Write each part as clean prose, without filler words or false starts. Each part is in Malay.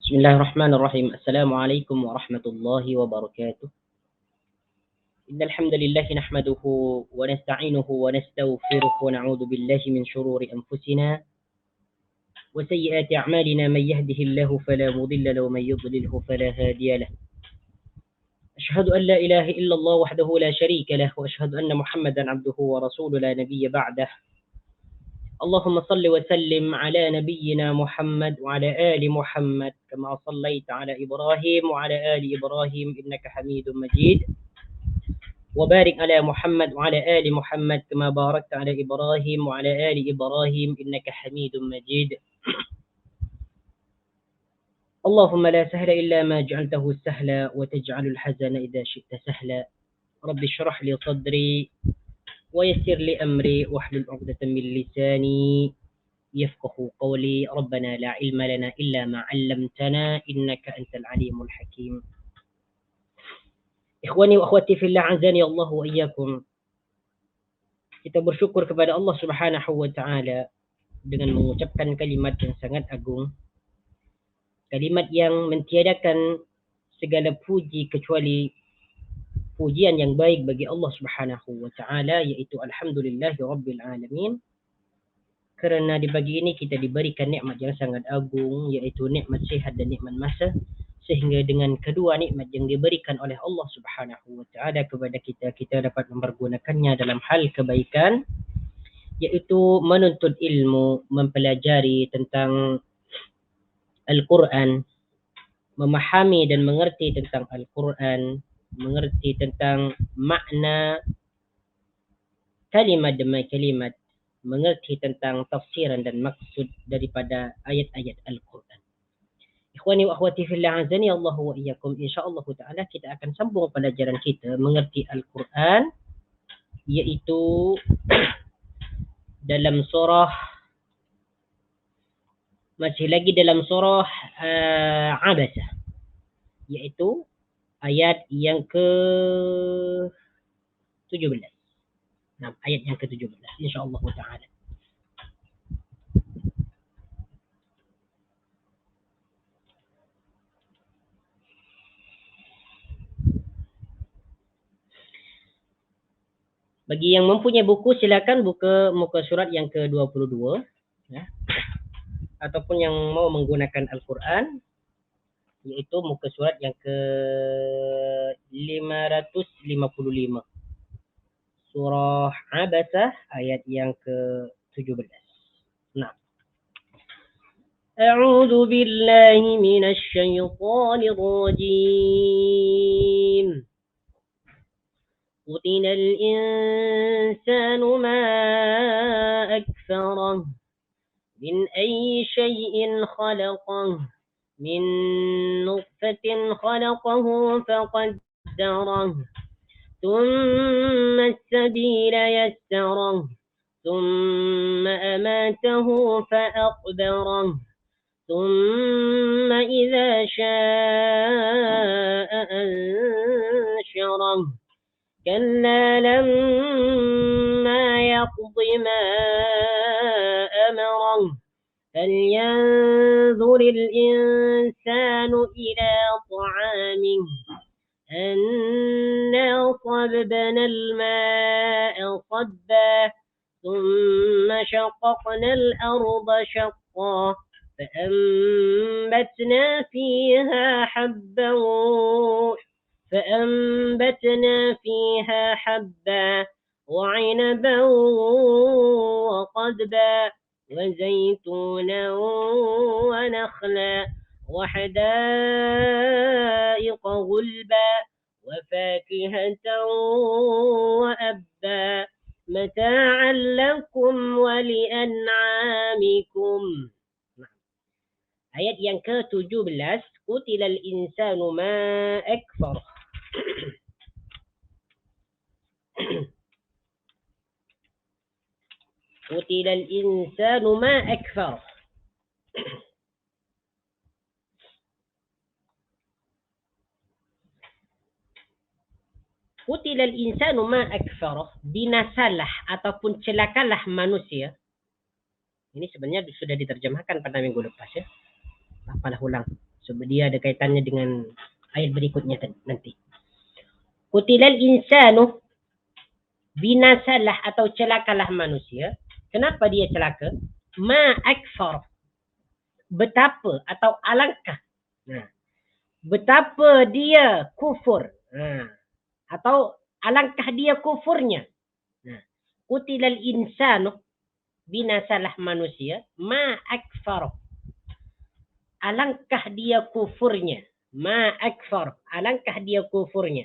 بسم الله الرحمن الرحيم. السلام عليكم ورحمة الله وبركاته. إن الحمد لله نحمده ونستعينه ونستغفره ونعوذ بالله من شرور أنفسنا وسيئات أعمالنا. من يهده الله فلا مضل له ومن يضلله فلا هادي له. أشهد أن لا إله إلا الله وحده لا شريك له، وأشهد أن محمدا عبده ورسوله لا نبي بعده. اللهم صل وسلم على نبينا محمد وعلى آل محمد كما صليت على إبراهيم وعلى آل إبراهيم إنك حميد مجيد، وبارك على محمد وعلى آل محمد كما باركت على إبراهيم وعلى آل إبراهيم إنك حميد مجيد. اللهم لا سهل إلا ما جعلته سهلا وتجعل الحزن إذا شئت سهلا. رب اشرح لي صدري ويسر لي أمري واحلل عقدة من لساني يفقه قولي. ربنا لا علم لنا إلا ما علمتنا إنك أنت العليم الحكيم. Ikhwani wa akhwati fillah, azani Allah wa iyyakum. Kita bersyukur kepada Allah Subhanahu wa taala dengan mengucapkan kalimat yang sangat agung, kalimat yang mentiadakan segala puji kecuali pujian yang baik bagi Allah Subhanahu wa taala, yaitu alhamdulillahi rabbil alamin. Kerana di pagi ini kita diberikan nikmat yang sangat agung, yaitu nikmat sihat dan nikmat masa, sehingga dengan kedua nikmat yang diberikan oleh Allah Subhanahu wa taala kepada kita, kita dapat mempergunakannya dalam hal kebaikan, yaitu menuntut ilmu, mempelajari tentang Al-Quran, memahami dan mengerti tentang Al-Quran, mengerti tentang makna kalimat demi kalimat, mengerti tentang tafsiran dan maksud daripada ayat-ayat Al-Quran. Ikhwani wa akhwati fillah, azani Allah wa iyyakum. InsyaAllah ta'ala kita akan sambung pelajaran kita mengerti Al-Quran, iaitu dalam surah, masih lagi dalam surah Abasah, iaitu ayat yang ke-17. Nah, ayat yang ke-17 insyaAllah ta'ala. Bagi yang mempunyai buku, silakan buka muka surat yang ke-22 ya. Ataupun yang mau menggunakan Al-Quran, iaitu muka surat yang ke-555. Surah Abasah ayat yang ke-17. Nah. A'udzu billahi minasy syaithanir rajim. Qutilal insanu ma akfarah min ayyi syai'in khalaqah min nutfatin khalaqahu faqaddarah ثم السبيل يسره ثم أماته فأقبره ثم إذا شاء أنشره كلا لما يقض ما أمره فلينظر الإنسان إلى طعامه أنا صببنا الماء صبا ثم شققنا الأرض شقا فأنبتنا فيها حبا وعنبا وقضبا وزيتونا ونخلا وحدائق غلبا وفاكهة وأبا متاعا لكم ولأنعامكم. Ayat yang ke-17, Qutilal insanu ma akfar. Qutilal insanu ma akfar. Qutilal insanu ma akfarah, binasalah ataupun celakalah manusia. Ini sebenarnya sudah diterjemahkan pada minggu lepas ya. Apalah ulang Sebab dia ada kaitannya dengan ayat berikutnya nanti. Qutilal insanu, binasalah atau celakalah manusia. Kenapa dia celaka? Ma akfar, betapa atau alangkah. Nah, betapa dia kufur. Atau alangkah dia kufurnya. Nah, qutilal insanu, binasalah manusia. Ma akfar, alangkah dia kufurnya. Ma akfar, alangkah dia kufurnya.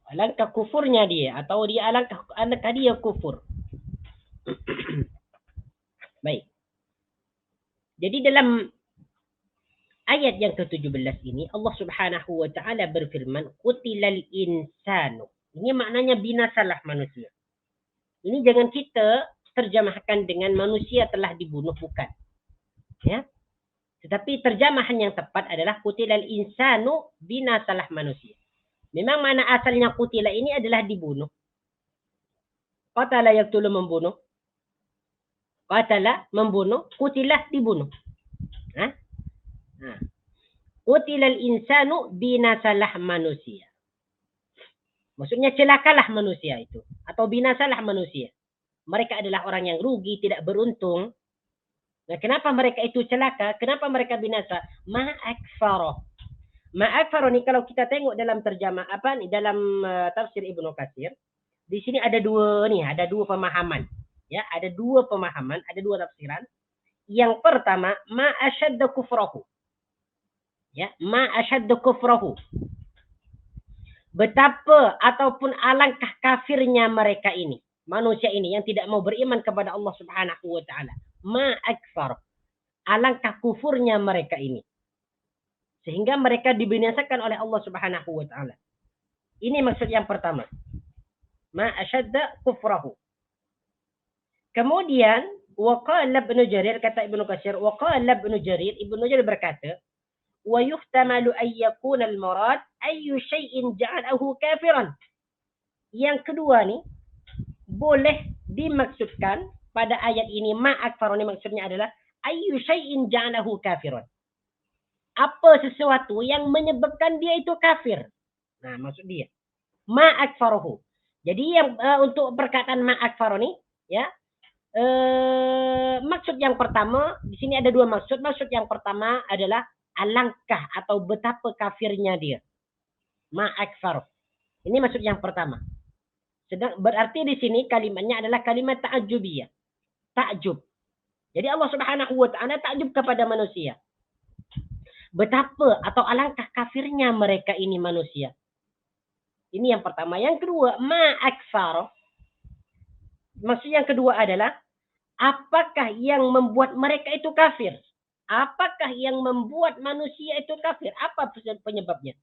Alangkah kufurnya dia, atau dia alangkah dia kufur. Baik. Jadi dalam ayat yang ke-17 ini Allah Subhanahu wa taala berfirman, qutilal insanu. Ini maknanya binasalah manusia. Ini jangan kita terjemahkan dengan manusia telah dibunuh, bukan. Ya. Tetapi terjemahan yang tepat adalah qutilal insanu, binasalah manusia. Memang mana asalnya qutila ini adalah dibunuh. Qatala yaqtulu, membunuh. Qatala membunuh, qutilah dibunuh. Qutilal insanu, binasalah manusia. Maksudnya celakalah manusia itu, atau binasalah manusia. Mereka adalah orang yang rugi, tidak beruntung. Nah, kenapa mereka itu celaka? Kenapa mereka binasa? Ma'akfaroh. Ma'akfaroh ni kalau kita tengok dalam terjemah dalam tafsir Ibnu Katsir, di sini ada dua pemahaman. Ya, ada dua pemahaman, ada dua tafsiran. Yang pertama, ma asyadda kufrahu. Ya, ma asyadda kufrahu. Betapa ataupun alangkah kafirnya mereka ini, manusia ini yang tidak mau beriman kepada Allah Subhanahu wa taala. Ma akfar, alangkah kufurnya mereka ini, sehingga mereka dibinasakan oleh Allah Subhanahu wa taala. Ini maksud yang pertama. Ma asyadda kufrahu. Kemudian waqala Ibnu Jarir, kata Ibnu Katsir, waqala Ibnu Jarir berkata, wa yuhtamalu an yakuna al-murad ayyu syai'in ja'alahu kafiran. Yang kedua ni boleh dimaksudkan pada ayat ini, ma akfar ni maksudnya adalah ayyu syai'in ja'alahu kafiran. Apa sesuatu yang menyebabkan dia itu kafir. Nah, maksud dia ma akfaruhu. Jadi yang untuk perkataan ma akfar ni, ya, maksud yang pertama di sini ada dua maksud. Maksud yang pertama adalah alangkah atau betapa kafirnya dia. Ma'akfar. Ini maksud yang pertama. Sedang berarti di sini kalimatnya adalah kalimat ta'ajubiyah. Takjub. Jadi Allah Subhanahu wa taala takjub kepada manusia. Betapa atau alangkah kafirnya mereka ini manusia. Ini yang pertama. Yang kedua, ma'akfar. Maksud yang kedua adalah apakah yang membuat mereka itu kafir? Apakah yang membuat manusia itu kafir? Apa penyebabnya?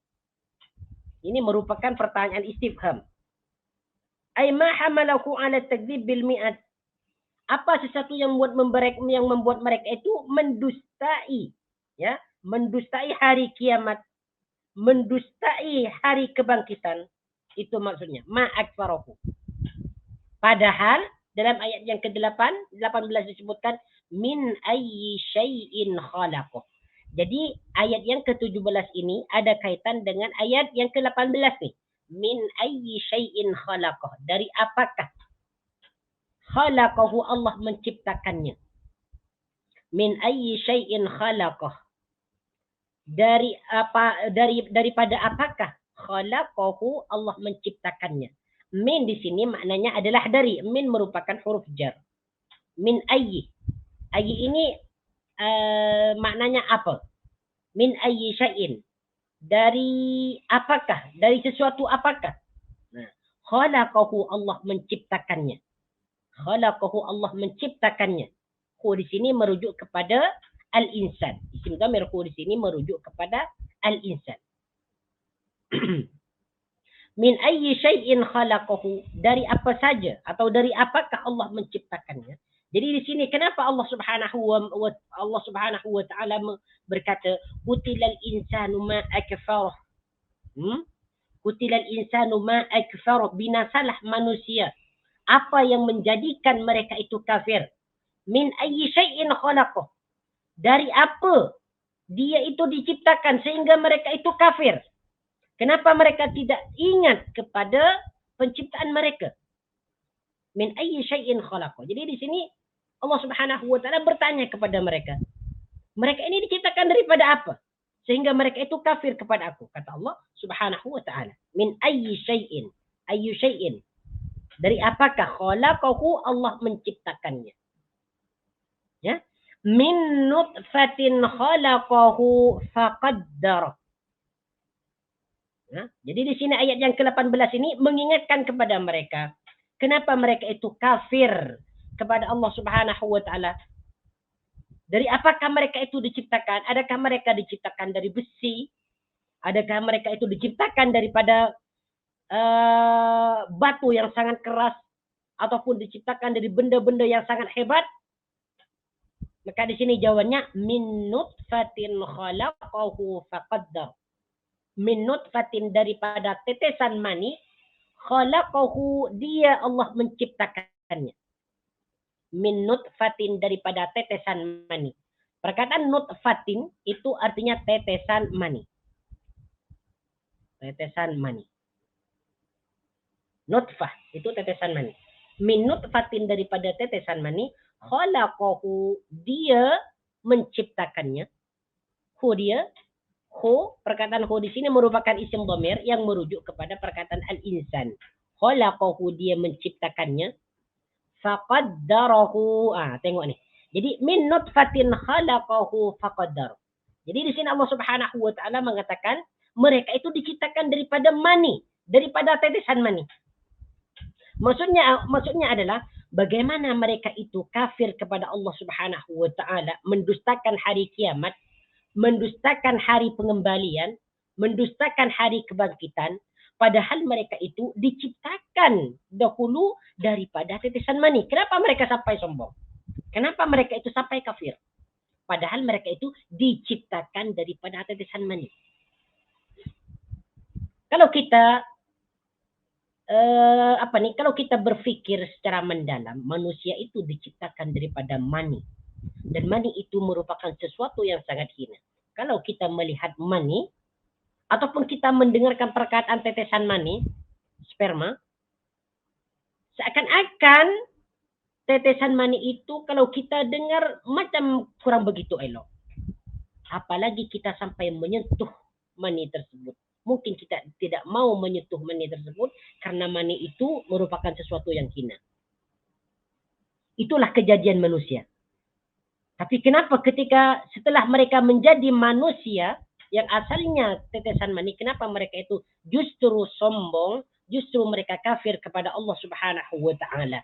Ini merupakan pertanyaan istifham. Ay ma hamalahu ala takdzib bil mi'at. Apa sesuatu yang membuat mereka itu mendustai, ya, mendustai hari kiamat, mendustai hari kebangkitan. Itu maksudnya ma akfarahu. Padahal dalam ayat yang ke-18 disebutkan min ayyi syai'in khalaqah. Jadi ayat yang ke-17 ini ada kaitan dengan ayat yang ke-18 nih. Min ayyi syai'in khalaqah. Dari apakah? Khalaqahu, Allah menciptakannya. Min ayyi syai'in khalaqah. Daripada apakah? Khalaqahu, Allah menciptakannya. Min di sini maknanya adalah dari. Min merupakan huruf jar. Min ayyi. Ayyi ini maknanya apa? Min ayyi syai'in. Dari apakah? Dari sesuatu apakah? Nah, khalaqahu, Allah menciptakannya. Khalaqahu, Allah menciptakannya. Hu di sini merujuk kepada al-insan. Isim dhamir hu di sini merujuk kepada al-insan. Min ayyi syai'in khalaqahu, dari apa saja atau dari apakah Allah menciptakannya. Jadi di sini kenapa Allah Subhanahu wa taala berkata qutilal insanu ma akfar. Qutilal insanu ma akfar, binasalah manusia. Apa yang menjadikan mereka itu kafir? Min ayyi syai'in khalaqah. Dari apa dia itu diciptakan sehingga mereka itu kafir? Kenapa mereka tidak ingat kepada penciptaan mereka? Min ayyi syai'in khalaqah. Jadi di sini Allah Subhanahu wa taala bertanya kepada mereka. Mereka ini diciptakan daripada apa? Sehingga mereka itu kafir kepada aku. Kata Allah Subhanahu wa taala. Min ayyi syai'in. Ayyu syai'in. Dari apakah khalaqahu Allah menciptakannya? Ya. Min nutfatin khalaqahu faqaddara. Ya. Jadi di sini ayat yang ke-18 ini mengingatkan kepada mereka. Kenapa mereka itu kafir kepada Allah Subhanahu wa taala? Dari apakah mereka itu diciptakan? Adakah mereka diciptakan dari besi? Adakah mereka itu diciptakan daripada batu yang sangat keras? Ataupun diciptakan dari benda-benda yang sangat hebat? Maka di sini jawabannya min nutfatin khalaqahu faqaddar. Min nutfatin daripada tetesan mani, khalaqahu dia Allah menciptakannya. Min nutfatin daripada tetesan mani. Perkataan nutfatin itu artinya tetesan mani. Tetesan mani. Nutfah itu tetesan mani. Min nutfatin daripada tetesan mani, khalaqahu dia menciptakannya. Hu dia, hu, perkataan hu di sini merupakan isim dhamir yang merujuk kepada perkataan al-insan. Khalaqahu dia menciptakannya. Faqaddarahu. Tengok nih. Jadi min nutfatin khalaqahu faqaddar. Jadi di sini Allah Subhanahu wa taala mengatakan mereka itu diciptakan daripada mani, daripada tetesan mani. Maksudnya adalah bagaimana mereka itu kafir kepada Allah Subhanahu wa taala, mendustakan hari kiamat, mendustakan hari pengembalian, mendustakan hari kebangkitan, padahal mereka itu diciptakan dahulu daripada tetesan mani. Kenapa mereka sampai sombong? Kenapa mereka itu sampai kafir? Padahal mereka itu diciptakan daripada tetesan mani. Kalau kita kalau kita berfikir secara mendalam, manusia itu diciptakan daripada mani. Dan mani itu merupakan sesuatu yang sangat hina. Kalau kita melihat mani, ataupun kita mendengarkan perkataan tetesan mani, sperma, seakan-akan tetesan mani itu kalau kita dengar macam kurang begitu elok. Apalagi kita sampai menyentuh mani tersebut. Mungkin kita tidak mau menyentuh mani tersebut karena mani itu merupakan sesuatu yang hina. Itulah kejadian manusia. Tapi kenapa ketika setelah mereka menjadi manusia yang asalnya tetesan mani, kenapa mereka itu justru sombong, justru mereka kafir kepada Allah Subhanahu wa taala?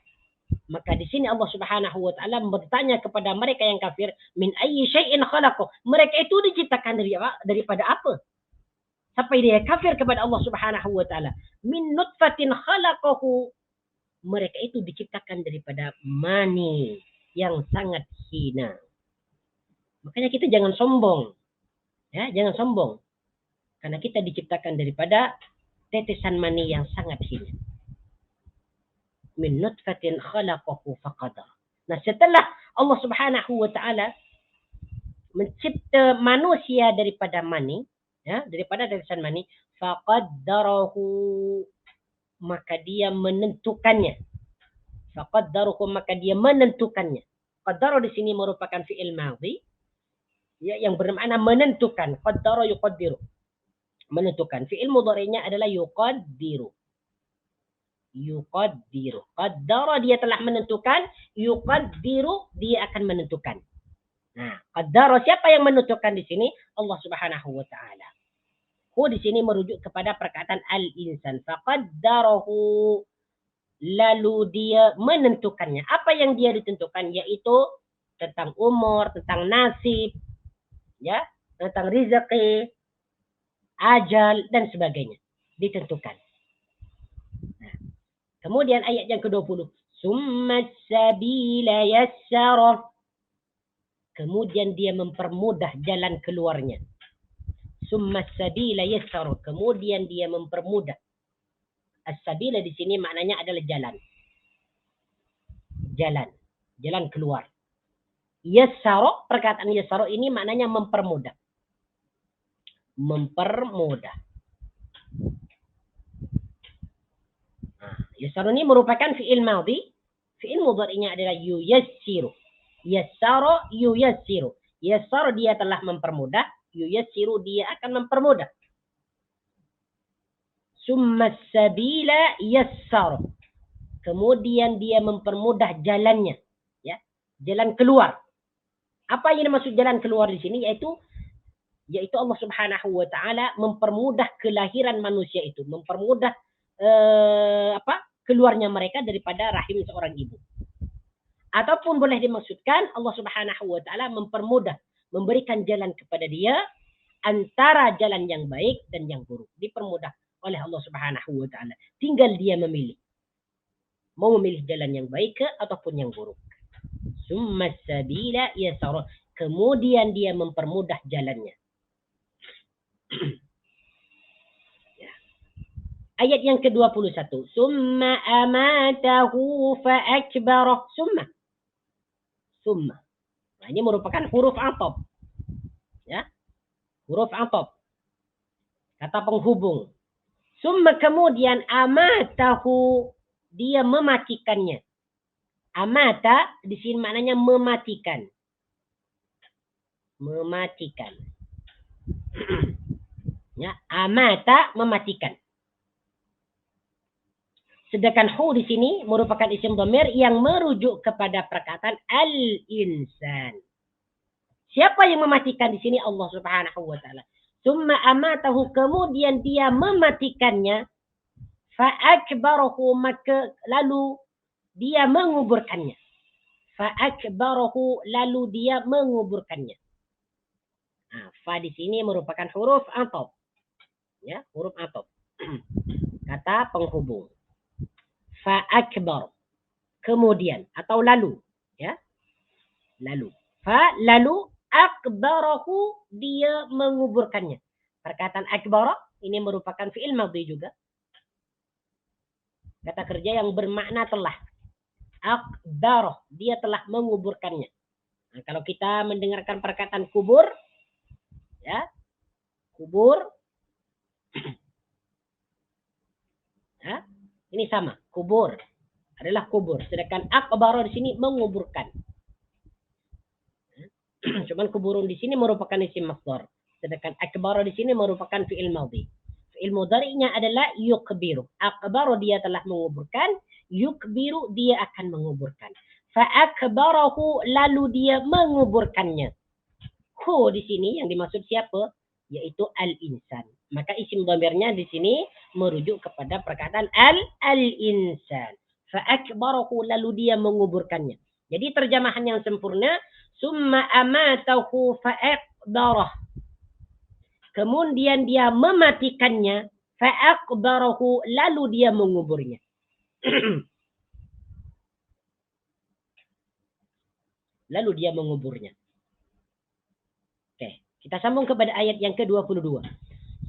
Maka di sini Allah Subhanahu wa taala bertanya kepada mereka yang kafir, min ayyi syai'in khalaqah? Mereka itu diciptakan daripada apa? Sampai dia kafir kepada Allah Subhanahu wa taala. Min nutfatin khalaqahu. Mereka itu diciptakan daripada mani yang sangat hina. Makanya kita jangan sombong. Ya, jangan sombong. Karena kita diciptakan daripada tetesan mani yang sangat hina. Min nutfatin khalaqahu faqadar. Nah, setelah Allah Subhanahu wa taala mencipta manusia daripada mani, ya, daripada tetesan mani, faqaddarahu, maka dia menentukannya. Faqaddarahu, maka dia menentukannya. Qaddara di sini merupakan fi'il madhi, ya, yang bermakna menentukan. Qaddara yuqaddiru, menentukan. Fi'il mudhari'nya adalah yuqaddiru. Yuqaddiru. Qaddara dia telah menentukan, yuqaddiru dia akan menentukan. Nah, qaddara siapa yang menentukan di sini? Allah Subhanahu wa taala. Hu di sini merujuk kepada perkataan al-insan. Faqaddarahu, lalu dia menentukannya. Apa yang dia ditentukan? Yaitu tentang umur, tentang nasib, ya, tentang rezeki, ajal dan sebagainya. Ditentukan. Nah, kemudian ayat yang ke-20. Summa sabila yassara. Kemudian dia mempermudah jalan keluarnya. Summa sabila yassara. Kemudian dia mempermudah. As-sabila di sini maknanya adalah jalan. jalan. Jalan keluar. Yassara, perkataan yassara ini maknanya mempermudah. Mempermudah. Yassara ini merupakan fi'il madhi. Fi'il mudhari'nya adalah yuyassiru. Yassara yuyassiru. Yassara dia telah mempermudah. Yuyassiru dia akan mempermudah. Summa sabila yassara. Kemudian dia mempermudah jalannya. Ya, jalan keluar. Apa yang dimaksud jalan keluar di sini? Yaitu Allah Subhanahu wa taala mempermudah kelahiran manusia itu, mempermudah keluarnya mereka daripada rahim seorang ibu. Ataupun boleh dimaksudkan Allah Subhanahu wa taala mempermudah, memberikan jalan kepada dia antara jalan yang baik dan yang buruk. Dipermudah oleh Allah Subhanahu wa taala. Tinggal dia memilih. Mau memilih jalan yang baik ke ataupun yang buruk. Summa sabila yasara. Kemudian dia mempermudah jalannya. Ayat yang ke-21. Summa amatahu fa'akbarah. Summa. Nah, ini merupakan huruf atop. Ya. Huruf atop. Kata penghubung. Summa kemudian amatahu. Dia mematikannya. Amata di sini maknanya mematikan. Mematikan. Ya, amata mematikan. Sedangkan hu di sini merupakan isim dhamir yang merujuk kepada perkataan al-insan. Siapa yang mematikan di sini? Allah Subhanahu wa taala. Summa amatahu, kemudian dia mematikannya. Fa'akbarahu, maka lalu dia menguburkannya. Fa'akbarahu, lalu dia menguburkannya. Nah, fa di sini merupakan huruf atop. Ya, huruf atop. Kata penghubung. Fa'akbar. Kemudian atau lalu, ya. Lalu. Lalu akbarahu, dia menguburkannya. Perkataan akbara ini merupakan fi'il madhi juga. Kata kerja yang bermakna telah. Akbarah, dia telah menguburkannya. Nah, kalau kita mendengarkan perkataan kubur, ya, kubur, ya, ini sama, kubur adalah kubur. Sedangkan akbarah di sini menguburkan. Cuman kuburun di sini merupakan isim masdar. Sedangkan akbarah di sini merupakan fi'il madhi. Fi'il mudhari'nya adalah yukbiru. Akbaru dia telah menguburkan, yukbiru dia akan menguburkan. Fa'akbarahu, lalu dia menguburkannya. Hu di sini yang dimaksud siapa? Yaitu al-insan. Maka isim dhamirnya di sini merujuk kepada perkataan al-insan. Fa'akbarahu, lalu dia menguburkannya. Jadi terjemahan yang sempurna, summa amatahu fa'akbarah. Kemudian dia mematikannya, fa'akbarahu, lalu dia menguburnya. Lalu dia menguburnya. Oke, kita sambung kepada ayat yang ke-22.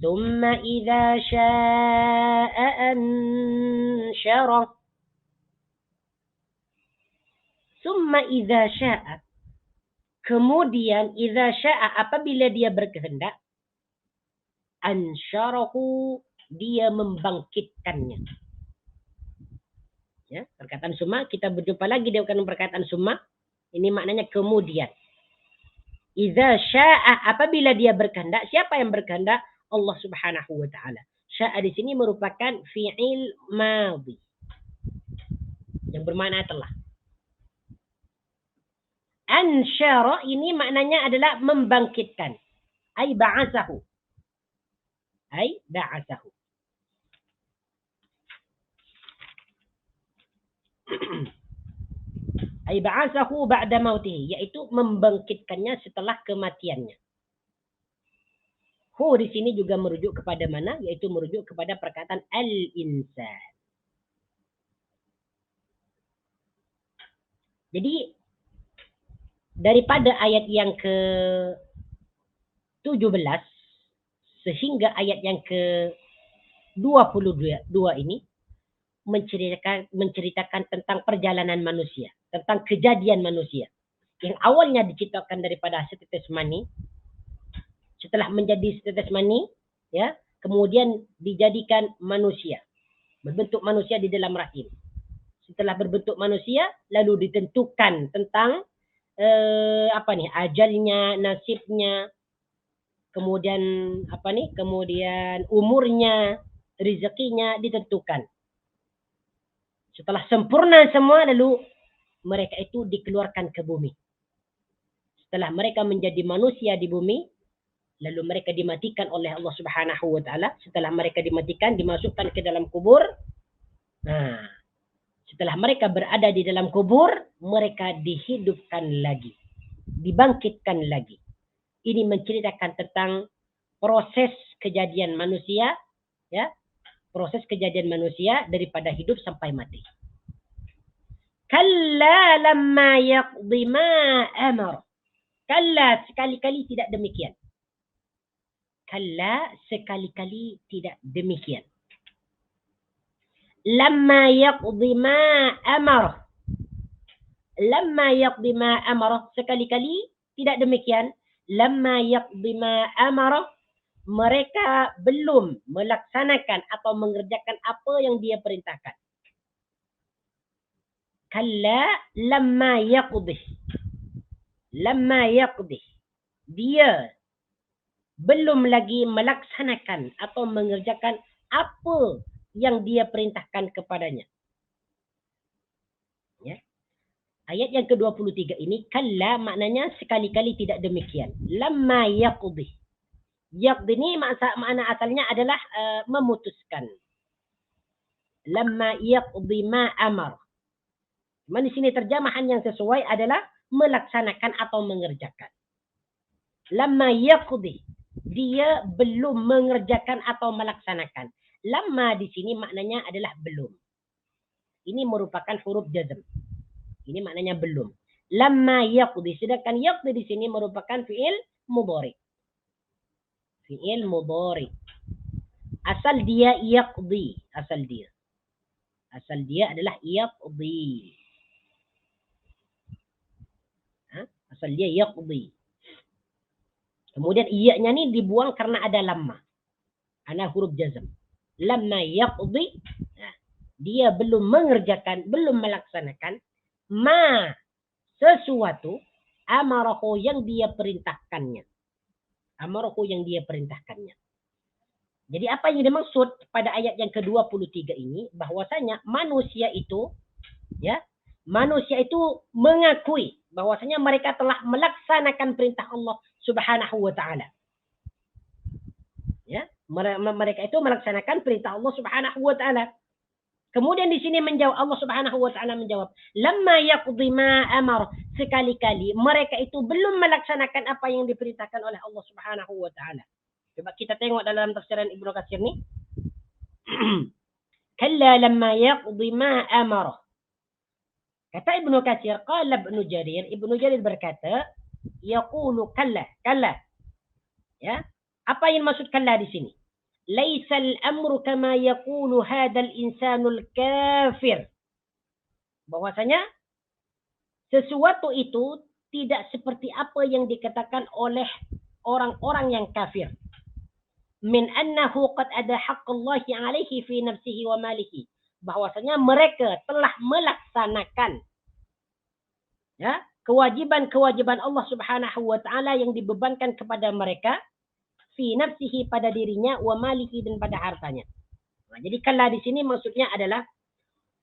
Tsumma idza syaa'a ansyara. Tsumma idza syaa'a. Kemudian idza syaa'a, apabila dia berkehendak, ansyarahu, dia membangkitkannya. Ya, perkataan summa kita berjumpa lagi dengan perkataan summa. Ini maknanya kemudian. Idza syaa'a, apabila dia berkehendak. Siapa yang berkehendak? Allah Subhanahu wa taala. Syaa'a di sini merupakan fi'il madhi yang bermakna telah. Ansyara ini maknanya adalah membangkitkan. Ai ba'atsahu. Ai ba'atsahu. Ai ba'atsahu ba'da mautihi, yaitu membangkitkannya setelah kematiannya. Hu di sini juga merujuk kepada mana? Yaitu merujuk kepada perkataan al-insan. Jadi daripada ayat yang ke-17 sehingga ayat yang ke-22 ini menceritakan tentang perjalanan manusia, tentang kejadian manusia yang awalnya diciptakan daripada setetes mani, setelah menjadi setetes mani, ya, kemudian dijadikan manusia, berbentuk manusia di dalam rahim. Setelah berbentuk manusia, lalu ditentukan tentang ajalnya, nasibnya, kemudian kemudian umurnya, rezekinya ditentukan. Setelah sempurna semua, lalu mereka itu dikeluarkan ke bumi. Setelah mereka menjadi manusia di bumi, lalu mereka dimatikan oleh Allah Subhanahu wa taala. Setelah mereka dimatikan, dimasukkan ke dalam kubur. Nah, setelah mereka berada di dalam kubur, mereka dihidupkan lagi, dibangkitkan lagi. Ini menceritakan tentang proses kejadian manusia, ya, proses kejadian manusia daripada hidup sampai mati. Kalla lamma yaqdi ma amar. Kalla, sekali-kali tidak demikian. Kalla, sekali-kali tidak demikian. Lamma yaqdi ma amar. Lamma yaqdi ma amar. Sekali-kali tidak demikian. Lamma yaqdi ma amar. Mereka belum melaksanakan atau mengerjakan apa yang dia perintahkan. Kalla lamma yaqdi. Lamma yaqdi. Dia belum lagi melaksanakan atau mengerjakan apa yang dia perintahkan kepadanya. Ya. Ayat yang ke-23 ini, kalla maknanya sekali-kali tidak demikian. Lamma yaqdi. Yaqdi ini makna asalnya adalah memutuskan. Lamma yaqdi ma amar. Cuma di sini terjemahan yang sesuai adalah melaksanakan atau mengerjakan. Lamma yaqdi. Dia belum mengerjakan atau melaksanakan. Lamma di sini maknanya adalah belum. Ini merupakan huruf jazm. Ini maknanya belum. Lamma yaqdi. Sedangkan yaqdi di sini merupakan fi'il mudhari. Fi'il mudhari. Asal dia yaqdi. Asal dia adalah yaqdi. Asal dia yaqdi. Kemudian iya-nya ni dibuang karena ada lamma. Ana huruf jazm. Lamma yaqdi. Dia belum mengerjakan, belum melaksanakan ma sesuatu amarahu yang dia perintahkannya. Amarahu yang dia perintahkannya. Jadi apa yang dimaksud pada ayat yang ke-23 ini, bahwasanya manusia itu, ya, manusia itu mengakui bahwasanya mereka telah melaksanakan perintah Allah Subhanahu wa taala. Ya, mereka itu melaksanakan perintah Allah Subhanahu wa taala. Kemudian di sini menjawab, Allah Subhanahu wa taala menjawab, lamma yaqdi ma amar. Sekali-kali mereka itu belum melaksanakan apa yang diperintahkan oleh Allah Subhanahu wa taala. Coba kita tengok dalam tafsiran Ibnu Katsir ni. Kalla lamma yaqdi ma amara. Kata Ibnu Katsir, qala Ibnu Jarir berkata, yaqulu kalla. Ya. Apa yang maksud kalla di sini? Laisa al-amru kama yaqulu hadzal insanul kafir. Bahwasanya sesuatu itu tidak seperti apa yang dikatakan oleh orang-orang yang kafir. Min annahu qad ada haqqallahi alaihi fi nafsihi wa malihi. Bahwasanya mereka telah melaksanakan, ya, kewajiban-kewajiban Allah Subhanahu wa taala yang dibebankan kepada mereka fi nafsihi pada dirinya wa malihi dan pada hartanya. Nah, jadi kalla di sini maksudnya adalah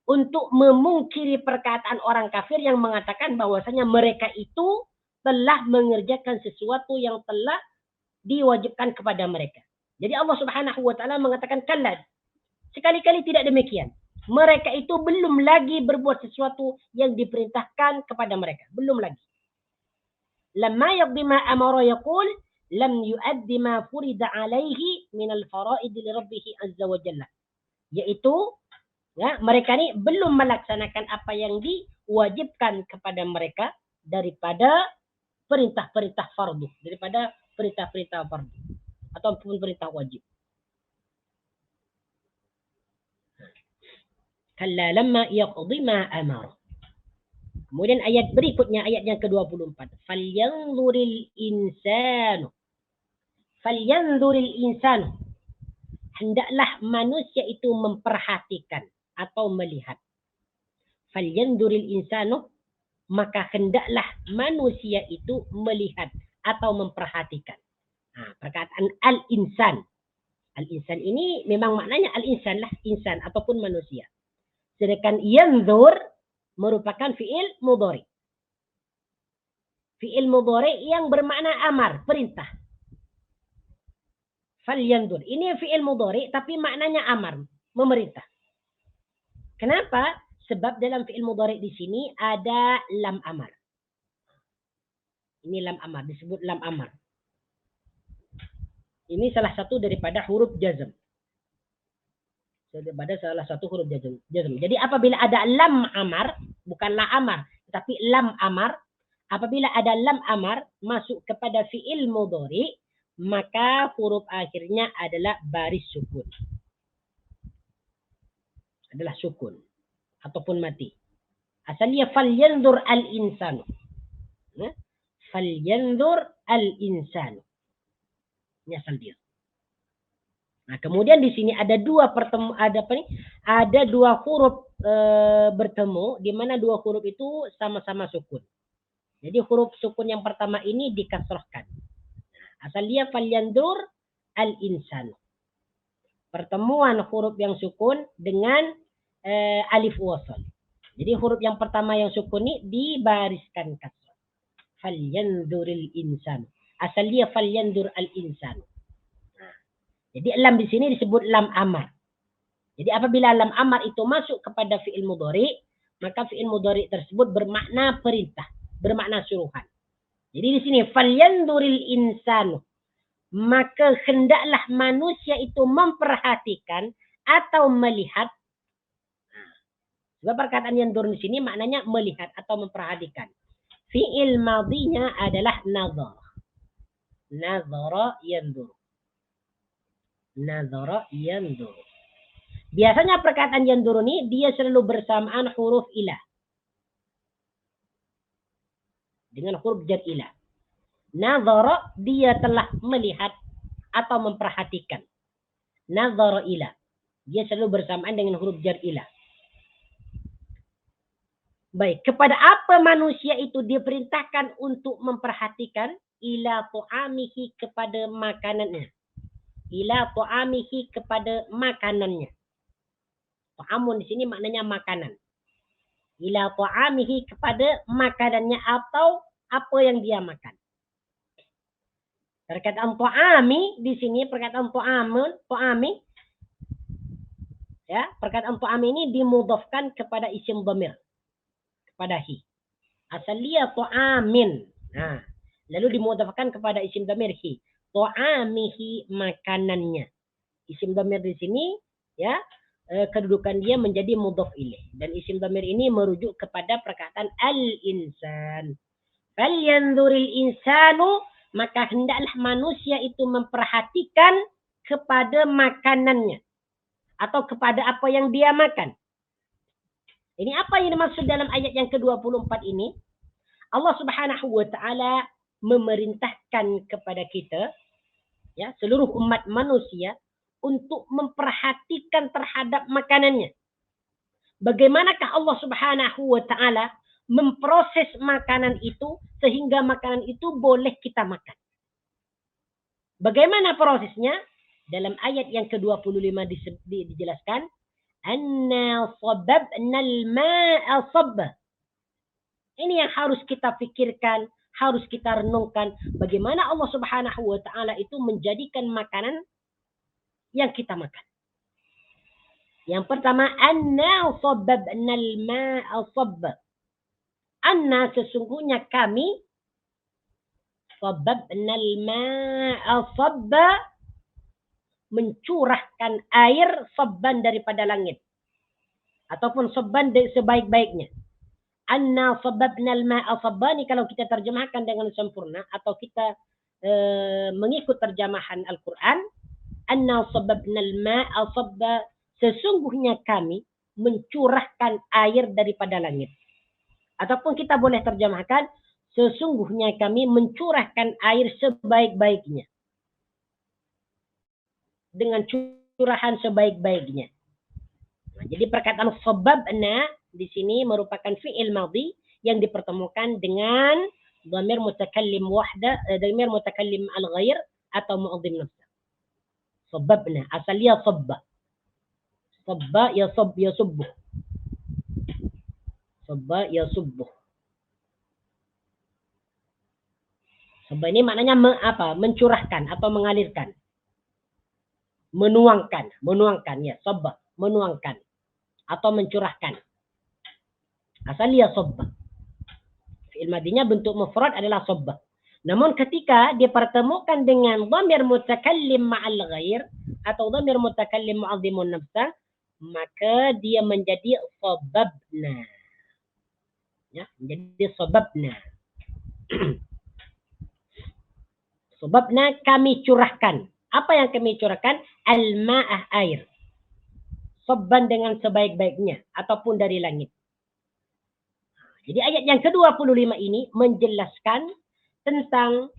untuk memungkiri perkataan orang kafir yang mengatakan bahwasanya mereka itu telah mengerjakan sesuatu yang telah diwajibkan kepada mereka. Jadi Allah Subhanahu wa taala mengatakan kalla. Sekali-kali tidak demikian. Mereka itu belum lagi berbuat sesuatu yang diperintahkan kepada mereka. Belum lagi. Lamma yaqdi ma amara yaqul lam yuaddi ma furida alaihi min al-fara'id li rabbih azza wa jalla. Yaitu, ya, mereka ni belum melaksanakan apa yang diwajibkan kepada mereka daripada perintah-perintah fardu, daripada perintah-perintah fardu ataupun perintah wajib. Kalla lamma yaqdi ma amara. Kemudian ayat berikutnya, ayat yang ke-24. Falyanzuril insanu. Falyanzuril insanu. Hendaklah manusia itu memperhatikan atau melihat. Falyanzuril insanu, maka hendaklah manusia itu melihat atau memperhatikan. Perkataan al-insan. Al-insan ini memang maknanya al-insan lah, insan ataupun manusia. Sedangkan yanzur merupakan fi'il mudhari. Fi'il mudhari yang bermakna amar, perintah. Falyanzur. Ini fi'il mudhari tapi maknanya amar, memerintah. Kenapa? Sebab dalam fi'il mudhari di sini ada lam amar. Ini lam amar, disebut lam amar. Ini salah satu daripada huruf jazm. Daripada salah satu huruf jazm. Jadi apabila ada lam amar, bukan la amar, tapi lam amar, apabila ada lam amar masuk kepada fi'il mudhari, maka huruf akhirnya adalah baris sukun. Adalah sukun ataupun mati. Asalnya falyanzur al-insanu. Falyanzur al-insanu. Ini asal dia. Nah, kemudian di sini ada dua ada dua huruf bertemu, di mana dua huruf itu sama-sama sukun. Jadi huruf sukun yang pertama ini dikasrahkan. Asal dia falyanzur al-insanu. Pertemuan huruf yang sukun dengan alif wasal. Jadi huruf yang pertama yang sukun ini dibariskan kasrah. Falyanzuril insanu. Asal dia falyanzur al-insanu. Jadi lam di sini disebut lam amar. Jadi apabila lam amar itu masuk kepada fi'il mudhari, maka fi'il mudhari tersebut bermakna perintah, bermakna suruhan. Jadi di sini falyanzuril insanu, maka hendaklah manusia itu memperhatikan atau melihat. Sebab perkataan yanzur di sini maknanya melihat atau memperhatikan. Fi'il madhinya adalah nazar. Nazara yanzur. Nazara yanzur. Biasanya perkataan yanzur ini dia selalu bersamaan huruf ilah. Dengan huruf jar ilah. Nazara dia telah melihat atau memperhatikan. Nazara ilah. Dia selalu bersamaan dengan huruf jar ilah. Baik, kepada apa manusia itu diperintahkan untuk memperhatikan? Ila tu'amihi, kepada makanannya. Ila tu'amihi, kepada makanannya. Tu'amun di sini maknanya makanan. Ila tu'amihi, kepada makanannya atau apa yang dia makan. Perkataan tu'ami di sini, perkataan tu'ami, ya, perkataan tu'ami ini dimudhafkan kepada isim dhamir, kepada hi. Asal dia tu'amin. Nah, lalu dimudhafkan kepada isim dhamir hi. Tu'amihi, makanannya. Isim dhamir di sini, ya, kedudukan dia menjadi mudhaf ilaih, dan isim dhamir ini merujuk kepada perkataan al-insan. Falyanzuril insanu, maka hendaklah manusia itu memperhatikan kepada makanannya atau kepada apa yang dia makan. Ini apa yang dimaksud dalam ayat yang ke-24 ini? Allah Subhanahu wa taala memerintahkan kepada kita, ya, seluruh umat manusia untuk memperhatikan terhadap makanannya. Bagaimanakah Allah Subhanahu wa taala memproses makanan itu sehingga makanan itu boleh kita makan? Bagaimana prosesnya? Dalam ayat yang ke-25 dijelaskan, anna sababna al-ma'a sabba. Ini yang harus kita pikirkan, harus kita renungkan, bagaimana Allah Subhanahu wa taala itu menjadikan makanan yang kita makan. Yang pertama, anna sababna al-ma'a sabba. Anna, sesungguhnya kami, sababna al-ma'a sabba, mencurahkan air sabban daripada langit, ataupun sabban sebaik-baiknya. Anna sababna al-ma'a sabba, ini kalau kita terjemahkan dengan sempurna atau kita mengikut terjemahan Al-Quran, anna sababna al-ma'a sabba, sesungguhnya kami mencurahkan air daripada langit. Ataupun kita boleh terjemahkan, sesungguhnya kami mencurahkan air sebaik-baiknya. Dengan curahan sebaik-baiknya. Nah, jadi perkataan sababna di sini merupakan fi'il madhi yang dipertemukan dengan dhamir mutakallim wahda, dhamir mutakallim al-ghair atau mu'adhim nafsa. Sababna, asalnya sabba. Sabba yasubbuh. Sabba yasubbuh. Sabba ini maknanya mencurahkan atau mengalirkan. Menuangkan ya, sabba, menuangkan atau mencurahkan. Asalnya sabba. Fi'il madinya bentuk mufrad adalah sabba. Namun ketika dipertemukan dengan dhamir mutakallim ma'al ghair atau dhamir mutakallim mu'azzimun nafsa, maka dia menjadi sababna. Ya, menjadi sababna. Sababna kami curahkan. Apa yang kami curahkan? Al-ma'ah, air. Sabban dengan sebaik-baiknya ataupun dari langit. Jadi ayat yang ke-25 ini menjelaskan tentang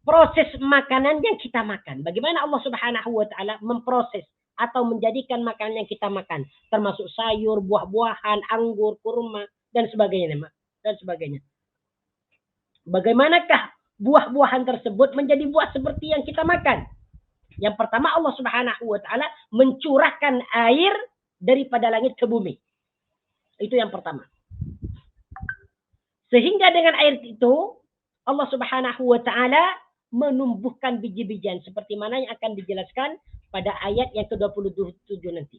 proses makanan yang kita makan. Bagaimana Allah Subhanahu wa taala memproses atau menjadikan makanan yang kita makan, termasuk sayur, buah-buahan, anggur, kurma dan sebagainya, dan sebagainya. Bagaimanakah buah-buahan tersebut menjadi buah seperti yang kita makan? Yang pertama, Allah Subhanahu wa taala mencurahkan air daripada langit ke bumi. Itu yang pertama. Sehingga dengan air itu Allah Subhanahu wa taala menumbuhkan biji-bijian seperti mana yang akan dijelaskan pada ayat yang ke-27 nanti.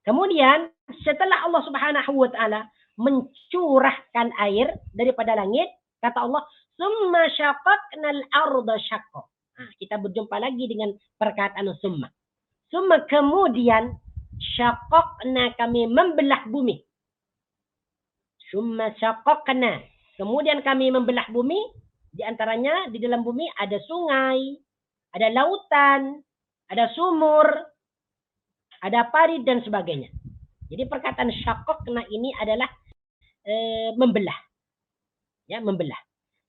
Kemudian setelah Allah Subhanahu wa taala mencurahkan air daripada langit, kata Allah, "Summa syaqaqnal arda syaqqa." Nah, kita berjumpa lagi dengan perkataan summa. Summa, kemudian syaqaqna, kami membelah bumi. Summa syaqaqna, kemudian kami membelah bumi. Di antaranya di dalam bumi ada sungai, ada lautan, ada sumur, ada parit dan sebagainya. Jadi perkataan syaqaqna ini adalah membelah. Ya, membelah.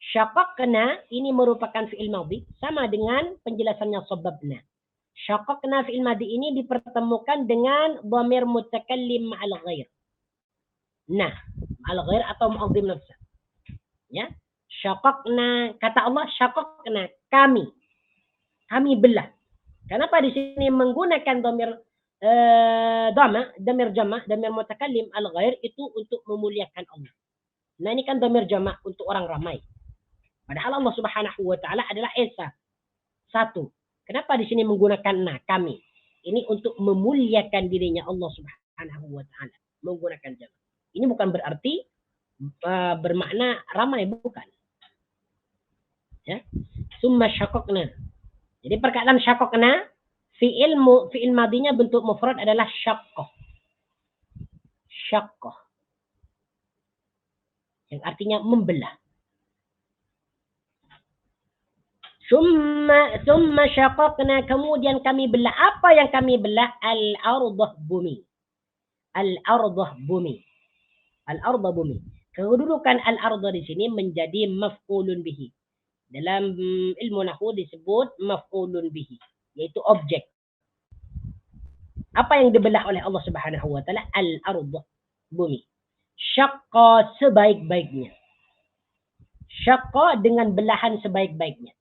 Syaqaqna ini merupakan fi'il madhi sama dengan penjelasannya sababna. Syaqaqna fi'il madhi ini dipertemukan dengan dhamir mutakallim ma'al ghair. Nah, ma'al ghair atau mu'adhim nafsa. Ya. Syaqaqna, kata Allah, syaqaqna, kami belah. Kenapa di sini menggunakan dhamir dhamir jama', dhamir mutakallim al ghair itu untuk memuliakan Allah. Nah, ini kan dhamir jama' untuk orang ramai. Padahal Allah Subhanahu wa taala adalah Esa. Satu. Kenapa di sini menggunakan kami? Ini untuk memuliakan dirinya Allah Subhanahu wa taala, menggunakan jama'. Ini bukan berarti bermakna ramai, bukan. Ya. Summa syaqaqna. Jadi perkataan syaqaqna fi'il madinya bentuk mufrad adalah syaqqah. Syaqqah. Yang artinya membelah. Summa syaqaqna, kemudian kami belah. Apa yang kami belah? Al-ardah, bumi. Al-ardah, bumi. Al-ardah, bumi. Kedudukan al-ardah di sini menjadi maf'ulun bihi. Dalam ilmu nahwu disebut maf'ulun bihi, yaitu objek. Apa yang dibelah oleh Allah Subhanahu wa taala? Al-ardah, bumi. Syaqqa, sebaik-baiknya. Syaqqa dengan belahan sebaik-baiknya.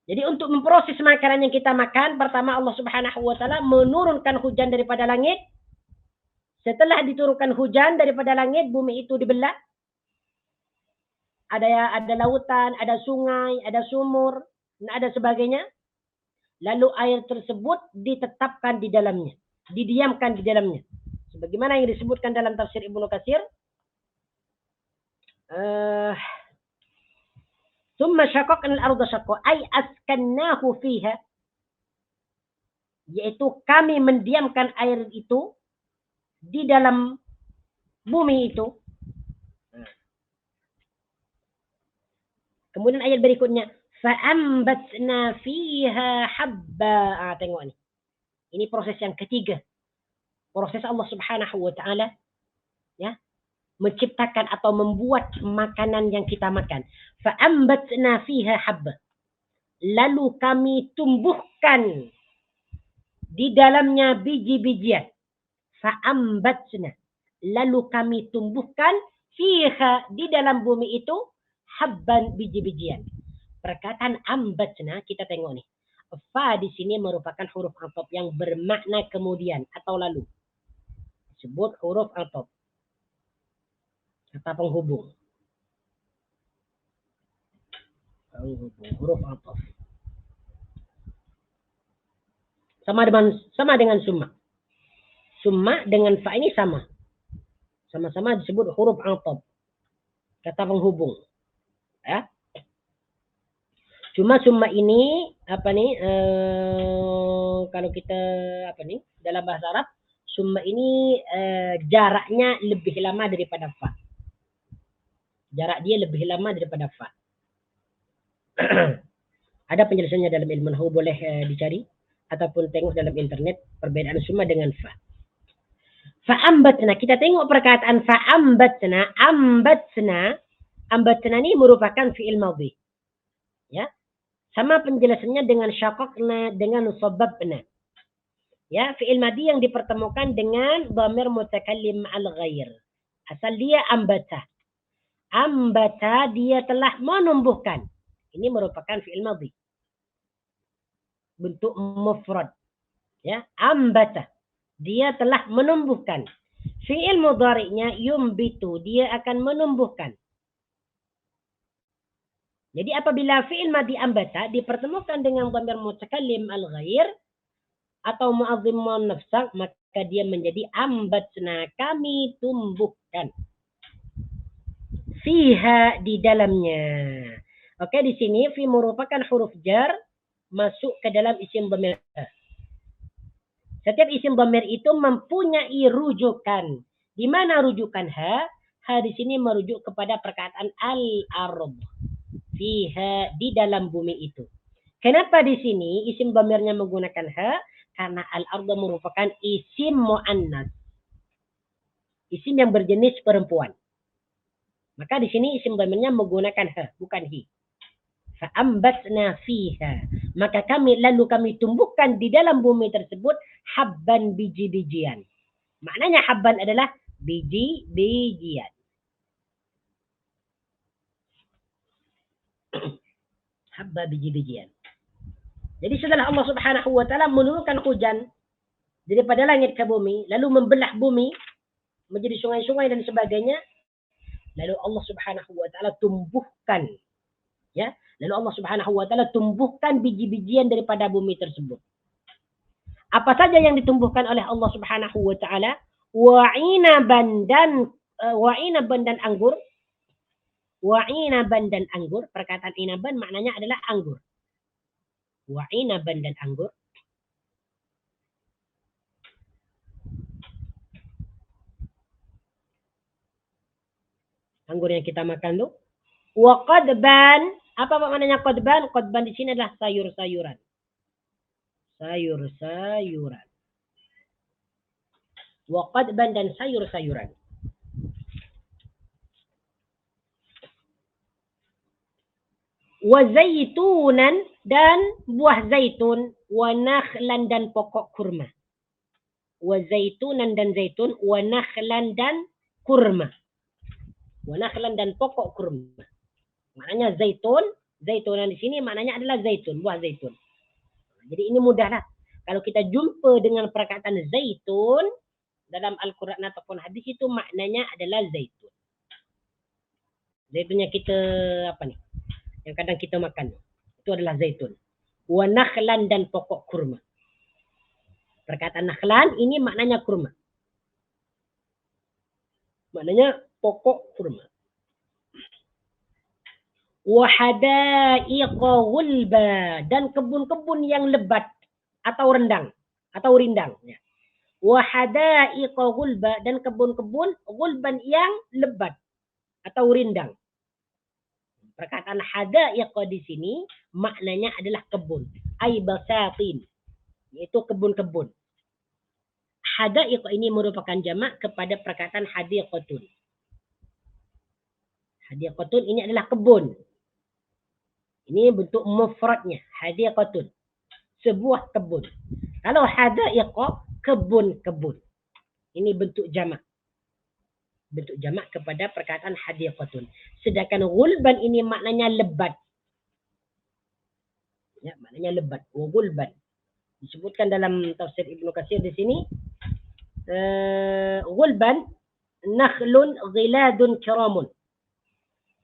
Jadi untuk memproses makanan yang kita makan, pertama Allah Subhanahu wa taala menurunkan hujan daripada langit. Setelah diturunkan hujan daripada langit, bumi itu dibelah. Ada lautan, ada sungai, ada sumur, dan ada sebagainya. Lalu air tersebut ditetapkan di dalamnya, didiamkan di dalamnya. Sebagaimana yang disebutkan dalam tafsir Ibnu Katsir, Summa syaqaqna al-ardha syaqqa, ay askannahu fiha, yaitu kami mendiamkan air itu di dalam bumi itu. Kemudian ayat berikutnya, fa'ambatna fiha habba. Tengok ni. Ini proses yang ketiga. Proses Allah Subhanahu wa taala ya, menciptakan atau membuat makanan yang kita makan. Fa'ambatna fiha habba. Lalu kami tumbuhkan di dalamnya biji-bijian. Fa'ambatna. Lalu kami tumbuhkan fiha, di dalam bumi itu, habban, biji-bijian. Perkataan ambatna, kita tengok nih. Fa di sini merupakan huruf atop yang bermakna kemudian atau lalu. Disebut huruf atop. Kata penghubung. Huruf atop. Sama dengan summa. Summa dengan fa ini sama. Sama-sama disebut huruf atop. Kata penghubung. Ya. Cuma summa ini kalau kita dalam bahasa Arab, summa ini jaraknya lebih lama daripada fa. Jarak dia lebih lama daripada fa. Ada penjelasannya dalam ilmu nahwu, boleh dicari ataupun tengok dalam internet perbedaan summa dengan fa. Fa'ambatna, kita tengok perkataan fa'ambatna, ambatna ini merupakan fi'il madhi. Ya. Sama penjelasannya dengan syaqaqna, dengan sababna. Ya, fi'il madhi yang dipertemukan dengan dhamir mutakallim ma'al ghair. Asal dia ambata. Ambata, dia telah menumbuhkan. Ini merupakan fi'il madhi. Bentuk mufrad. Ya, ambata. Dia telah menumbuhkan. Fi'il mudhari'nya yumbitu, dia akan menumbuhkan. Jadi apabila fi'il madhi ambata dipertemukan dengan dhamir mutakallim al-ghair atau mu'azzim nafsa, maka dia menjadi ambatna, kami tumbuhkan. Fiha, di dalamnya. Oke, di sini fi merupakan huruf jar masuk ke dalam isim dhamir. Setiap isim dhamir itu mempunyai rujukan. Di mana rujukan ha? Ha di sini merujuk kepada perkataan al-ard. Fiha, di dalam bumi itu. Kenapa di sini isim dhamirnya menggunakan ha? Karena al-ard merupakan isim muannas. Isim yang berjenis perempuan. Maka di sini isim dhamirnya menggunakan ha, bukan hi. Fa'ambatna fiha. Maka lalu kami tumbuhkan di dalam bumi tersebut habban, biji-bijian. Maknanya habban adalah biji-bijian. Habba, biji-bijian. Jadi setelah Allah Subhanahu wa taala menurunkan hujan daripada langit ke bumi, lalu membelah bumi menjadi sungai-sungai dan sebagainya, lalu Allah Subhanahu wa taala tumbuhkan, ya, lalu Allah Subhanahu wa taala tumbuhkan biji-bijian daripada bumi tersebut. Apa saja yang ditumbuhkan oleh Allah Subhanahu wa taala? Wa'inaban dan anggur. Wa'inaban dan anggur. Perkataan inaban maknanya adalah anggur. Wa'inaban dan anggur. Anggur yang kita makan tuh. Wa qadban. Apa maknanya qadban? Qadban di sini adalah sayur-sayuran. Sayur-sayuran. Wa qadban dan sayur-sayuran. Wa zaitunan dan buah zaitun. Wa nakhlan dan pokok kurma. Wa zaitunan dan zaitun. Wa nakhlan dan kurma. Wa nakhlan dan pokok kurma. Maknanya zaitun. Zaitunan di sini maknanya adalah zaitun, buah zaitun. Jadi ini mudahlah. Kalau kita jumpa dengan perkataan zaitun dalam Al-Quran ataupun hadis, itu maknanya adalah zaitun. Zaitunnya kita yang kadang kita makan, itu adalah zaitun. Wa nakhlan dan pokok kurma. Perkataan nakhlan ini maknanya kurma. Maknanya pokok kurma. Wa hadaiqa ghulba, dan kebun-kebun yang lebat atau rindang. Ya. Wa hadaiqa ghulba, dan kebun-kebun ghulban yang lebat atau rindang. Perkataan hadaiqa di sini maknanya adalah kebun, ai basatin, yaitu kebun-kebun. Hadaiq ini merupakan jamak kepada perkataan hadiqatun. Hadiqatun ini adalah kebun. Ini bentuk mufradnya. Hadiqatun. Sebuah kebun. Kalau hadaiq, kebun-kebun. Ini bentuk jamak. Bentuk jamak kepada perkataan hadiqatun. Sedangkan gulban ini maknanya lebat. Ya, maknanya lebat. Gulban. Disebutkan dalam tafsir Ibnu Katsir di sini. Gulban nakhlun ghiladun kiramun,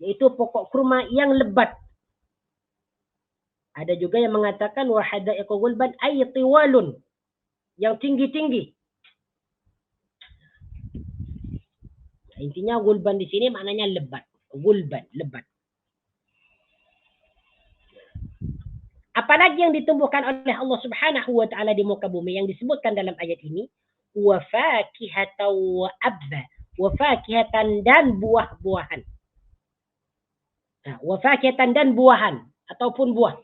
yaitu pokok kurma yang lebat. Ada juga yang mengatakan wa hadaiq gulban ay tiwalun, yang tinggi-tinggi. Intinya gulban di sini maknanya lebat. Gulban, lebat. Apalagi yang ditumbuhkan oleh Allah Subhanahu wa taala di muka bumi yang disebutkan dalam ayat ini, wa fakihatan wa abba. Wa fakihatan dan buah-buahan. Nah, wa fakihatan dan buahan ataupun buah.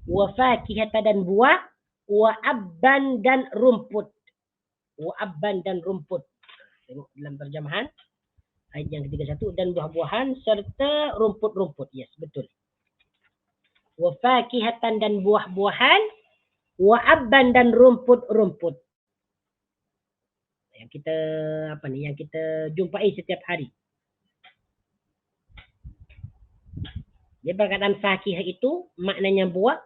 Wa fakihatan dan buah, wa abban dan rumput. Wa abban dan rumput. Tengok dalam terjemahan ayat yang ke-31, dan buah-buahan serta rumput-rumput. Yes, betul. Wa fakihatan dan buah-buahan, wa abban dan rumput-rumput. Yang kita yang kita jumpai setiap hari. Jadi perkataan fakihah itu maknanya buah,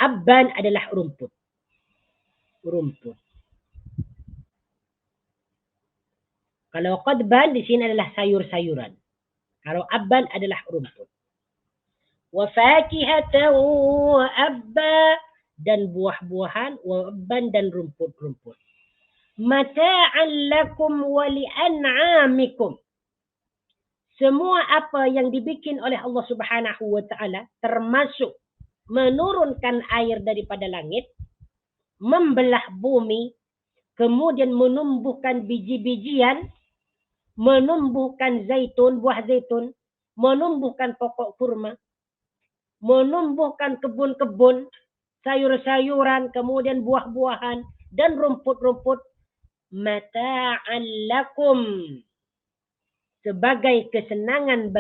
abban adalah rumput. Rumput. Kalau qadban di sini adalah sayur-sayuran. Kalau abban adalah rumput. Wa fakihatan wa abba, dan buah-buahan, wa abban dan rumput-rumput. Mata'an lakum wa li'an'amikum. Semua apa yang dibikin oleh Allah Subhanahu wa taala, termasuk menurunkan air daripada langit, membelah bumi, kemudian menumbuhkan biji-bijian, menumbuhkan zaitun, buah zaitun, menumbuhkan pokok kurma, menumbuhkan kebun-kebun, sayur-sayuran, kemudian buah-buahan, dan rumput-rumput. Mata'an lakum, sebagai kesenangan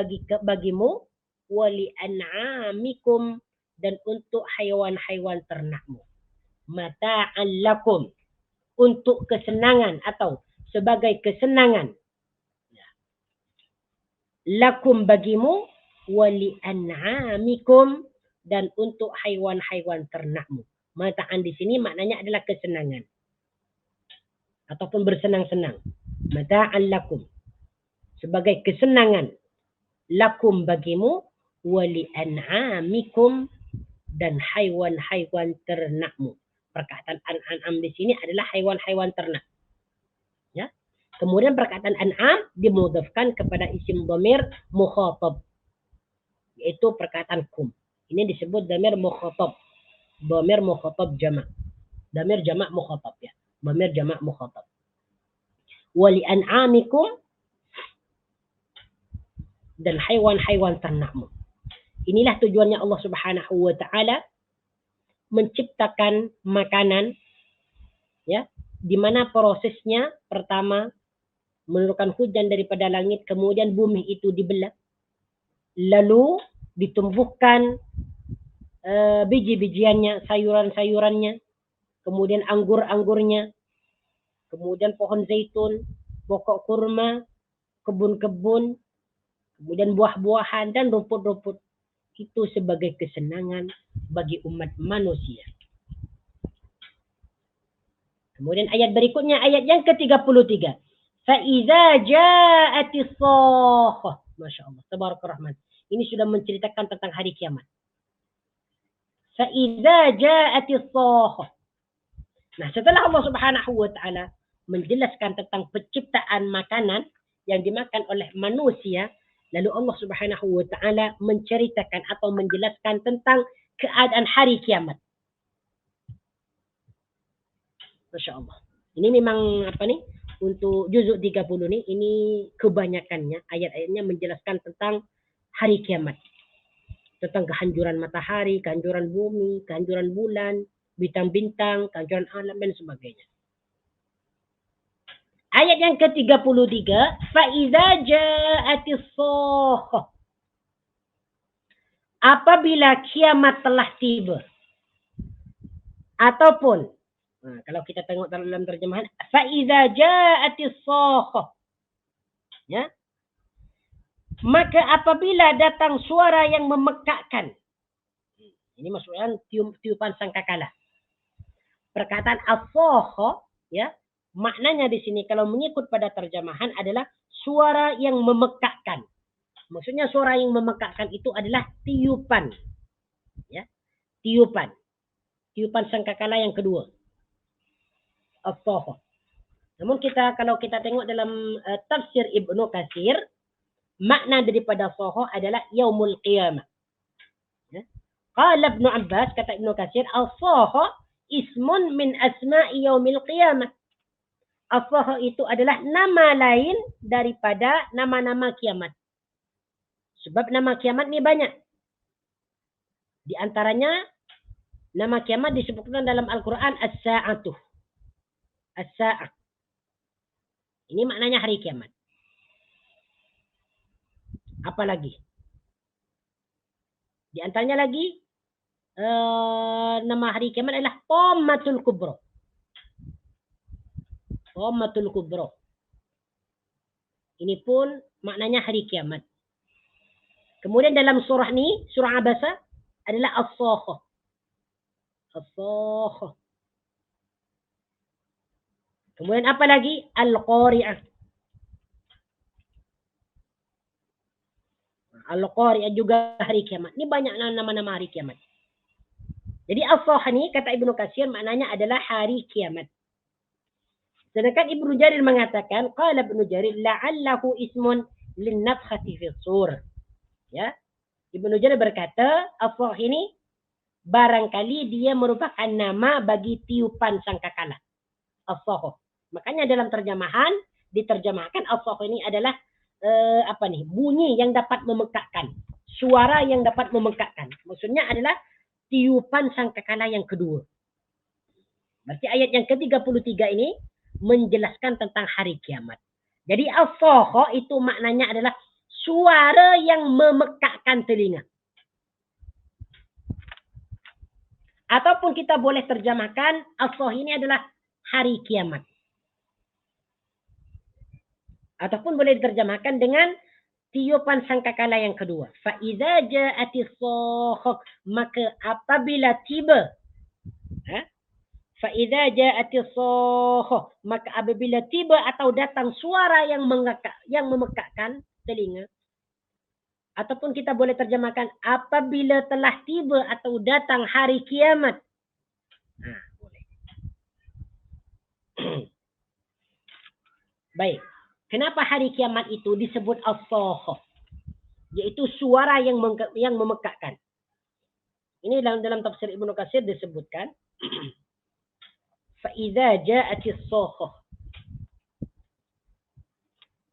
bagimu, wali an'amikum, dan untuk haiwan-haiwan ternakmu. Mata'an lakum, untuk kesenangan atau sebagai kesenangan. Lakum bagimu, wali an'amikum, dan untuk haiwan-haiwan ternakmu. Mata'an di sini maknanya adalah kesenangan ataupun bersenang-senang. Mata'an lakum, sebagai kesenangan, lakum bagimu, wali an'amikum, dan haiwan-haiwan ternakmu. Perkataan an'am di sini adalah haiwan-haiwan ternak. Ya. Kemudian perkataan an'am dimudhafkan kepada isim dhamir mukhatab, yaitu perkataan kum. Ini disebut dhamir mukhatab. Dhamir mukhatab jamak. Dhamir jamak mukhatab ya. Dhamir jamak mukhatab. Wali an'amikum, dan haiwan-haiwan ternakmu. Inilah tujuannya Allah Subhanahu wa taala menciptakan makanan, ya, di mana prosesnya pertama menurunkan hujan daripada langit, kemudian bumi itu dibelah, lalu ditumbuhkan biji-bijiannya, sayuran-sayurannya, kemudian anggur-anggurnya, kemudian pohon zaitun, pokok kurma, kebun-kebun, kemudian buah-buahan dan rumput-rumput. Itu sebagai kesenangan bagi umat manusia. Kemudian ayat berikutnya, ayat yang ke-33. Faiza ja'atis sakhah. Masya Allah, tabarakar rahman. Ini sudah menceritakan tentang hari kiamat. Faiza ja'atis sakhah. Nah, setelah Allah Subhanahu wa taala menjelaskan tentang penciptaan makanan yang dimakan oleh manusia, lalu Allah Subhanahu wa taala menceritakan atau menjelaskan tentang keadaan hari kiamat. Masya Allah. Ini memang untuk juzuk 30 ini kebanyakannya ayat-ayatnya menjelaskan tentang hari kiamat. Tentang kehancuran matahari, kehancuran bumi, kehancuran bulan, bintang-bintang, kehancuran alam dan sebagainya. Ayat yang ke-33, فَإِذَا جَاءَتِ الصَّاخَّةُ. Apabila kiamat telah tiba. Ataupun, kalau kita tengok dalam terjemahan, فَإِذَا جَاءَتِ الصَّاخَّةُ. Ya. Maka apabila datang suara yang memekakkan. Ini maksudnya tiupan sangkakala. Perkataan as-sakha, ya, maknanya di sini kalau mengikut pada terjemahan adalah suara yang memekakkan. Maksudnya suara yang memekakkan itu adalah tiupan. Ya, tiupan. Tiupan sangkakala yang kedua. As-sakha. Namun kalau kita tengok dalam tafsir Ibnu Katsir, makna daripada sakha adalah yaumul qiyamah. Ya. Qala Ibnu Abbas, kata Ibnu Katsir, as-sakha ismun min asma'i yaumil qiyamah. As-sakha itu adalah nama lain daripada nama-nama kiamat. Sebab nama kiamat ni banyak. Di antaranya nama kiamat disebutkan dalam Al-Quran as-sa'atuh. As-sa'ah. Ini maknanya hari kiamat. Apa lagi? Di antaranya lagi nama hari kiamat adalah Qammatul Kubra. Qammatul Kubra. Ini pun maknanya hari kiamat. Kemudian dalam surah ni, surah Abasa adalah as-sakha. As-sakha. Kemudian apa lagi? Al-Qari'ah. Al-Qari'ah juga hari kiamat. Ini banyak nama-nama hari kiamat. Jadi as-sakha ni kata Ibnu Katsir maknanya adalah hari kiamat. Sedangkan Ibnu Jarir mengatakan, qala Ibnu Jarir la'allahu ismun lin-nafkhati fi sur. Ya. Ibnu Jarir berkata, as-sakha ini barangkali dia merupakan nama bagi tiupan sangkakala. As-sakha. Makanya dalam terjemahan diterjemahkan as-sakha ini adalah bunyi yang dapat memekakkan, suara yang dapat memekakkan. Maksudnya adalah tiupan sangkakala yang kedua. Berarti ayat yang ke-33 ini menjelaskan tentang hari kiamat. Jadi as-sakha itu maknanya adalah suara yang memekakkan telinga. Ataupun kita boleh terjemahkan as-sakha ini adalah hari kiamat. Ataupun boleh diterjemahkan dengan tiupan sangkakala yang kedua. Fa-idza ja'atis sakha, maka apabila tiba. Fa-idza ja'atis sakha, maka apabila tiba atau datang suara yang memekakkan telinga. Ataupun kita boleh terjemahkan apabila telah tiba atau datang hari kiamat. Boleh. Baik. Kenapa hari kiamat itu disebut as-sakha? Yaitu suara yang memekakkan. Ini dalam tafsir Ibnu Katsir disebutkan. فَإِذَا جَاءَتِ الصَّاخَّةُ.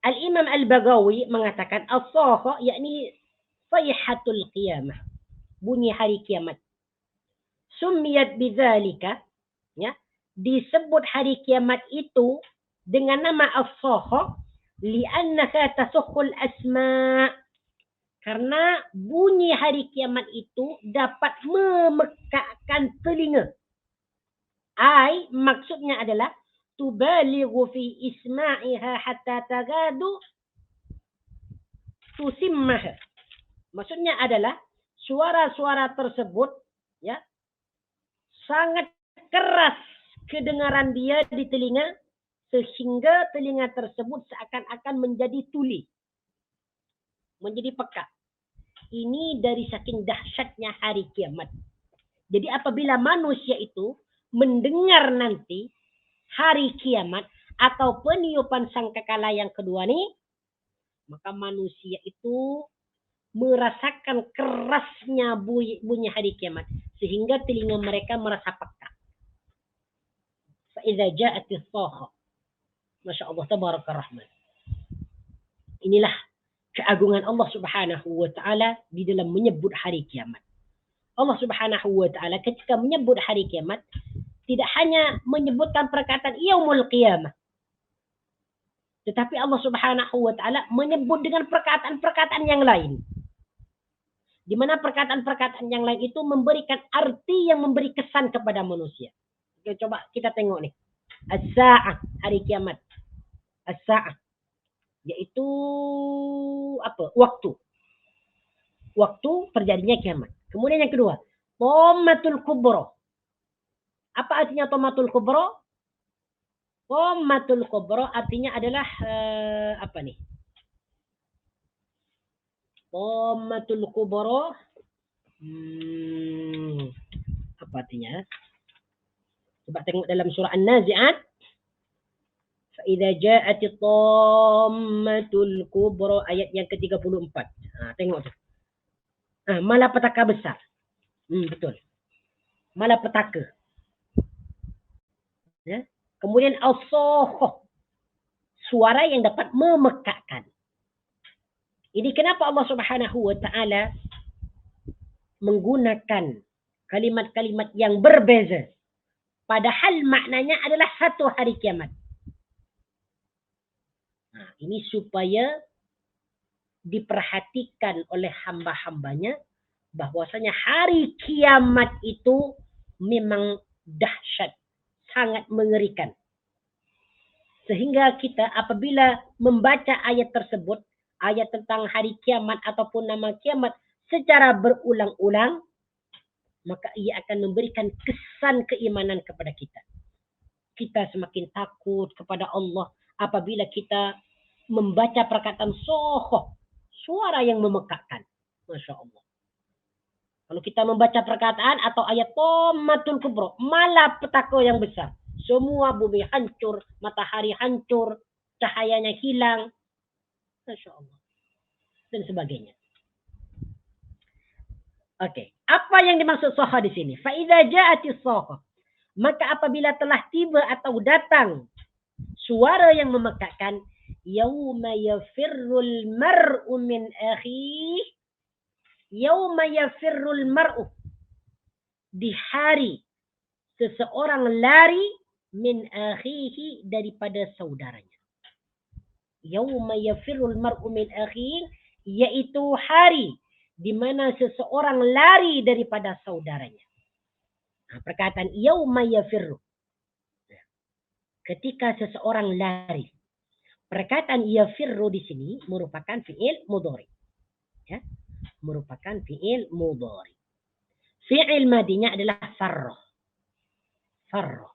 Al-Imam Al-Baghawi mengatakan as-sakha yakni sayhatul qiyamah. Bunyi hari kiamat. Summiyat bidzalika, ya, disebut hari kiamat itu dengan nama as-sakha li'annaka tasukhul asma'. Karena bunyi hari kiamat itu dapat memekakkan telinga. Maksudnya adalah tubalighu fi isma'iha hatta tagadu tusimmaha. Maksudnya adalah suara-suara tersebut, ya, sangat keras kedengaran dia di telinga sehingga telinga tersebut seakan-akan menjadi tuli, menjadi peka. Ini dari saking dahsyatnya hari kiamat. Jadi apabila manusia itu mendengar nanti hari kiamat atau peniupan sangkakala yang kedua nih, maka manusia itu merasakan kerasnya bunyi hari kiamat sehingga telinga mereka merasa peka. Fa idza ja'atis sakha. Masya Allah, tabarakar rahman. Inilah keagungan Allah Subhanahu wa taala di dalam menyebut hari kiamat. Allah Subhanahu wa taala ketika menyebut hari kiamat tidak hanya menyebutkan perkataan yaumul qiyamah. Tetapi Allah Subhanahu wa taala menyebut dengan perkataan-perkataan yang lain. Di mana perkataan-perkataan yang lain itu memberikan arti yang memberi kesan kepada manusia. Oke, coba kita tengok nih. As-sa'ah, hari kiamat. As-sa'ah, yaitu apa? Waktu. Waktu terjadinya kiamat. Kemudian yang kedua, Thammatul Kubra. Apa artinya Thammatul Kubra? Thammatul Kubra artinya adalah apa nih? Thammatul Kubra. Apa artinya? Coba tengok dalam surah An-Nazi'at. Fa'idha ja'ati Thammatul Kubra, ayat yang ke-34. Tengok tu. Malapetaka besar. Betul. Malapetaka. Ya. Kemudian as-sakhah, suara yang dapat memekakkan. Ini kenapa Allah Subhanahu wa taala menggunakan kalimat-kalimat yang berbeza, padahal maknanya adalah satu hari kiamat. Ini supaya diperhatikan oleh hamba-hambanya bahwasanya hari kiamat itu memang dahsyat, sangat mengerikan. Sehingga kita apabila membaca ayat tersebut, ayat tentang hari kiamat ataupun nama kiamat secara berulang-ulang, maka ia akan memberikan kesan keimanan kepada kita. Kita semakin takut kepada Allah apabila kita membaca perkataan sohoh, suara yang memekakkan. Masya Allah. Kalau kita membaca perkataan atau ayat Thammatul Kubra, malapetaka yang besar. Semua bumi hancur, matahari hancur, cahayanya hilang. Masya Allah. Dan sebagainya. Oke. Apa yang dimaksud soha di sini? Fa'idha ja'ati soha. Maka apabila telah tiba atau datang suara yang memekakkan, yauma yafirrul mar'u min akhih. Yauma yafirrul mar'u. Di hari seseorang lari min akhihi, daripada saudaranya. Yauma yafirrul mar'u min akhih, yaitu hari di mana seseorang lari daripada saudaranya. Perkataan yauma yafirru, ketika seseorang lari. Perkataan yafirru di sini merupakan fi'il mudhari. Ya, merupakan fi'il mudhari. Fi'il madinya adalah farra. Farra.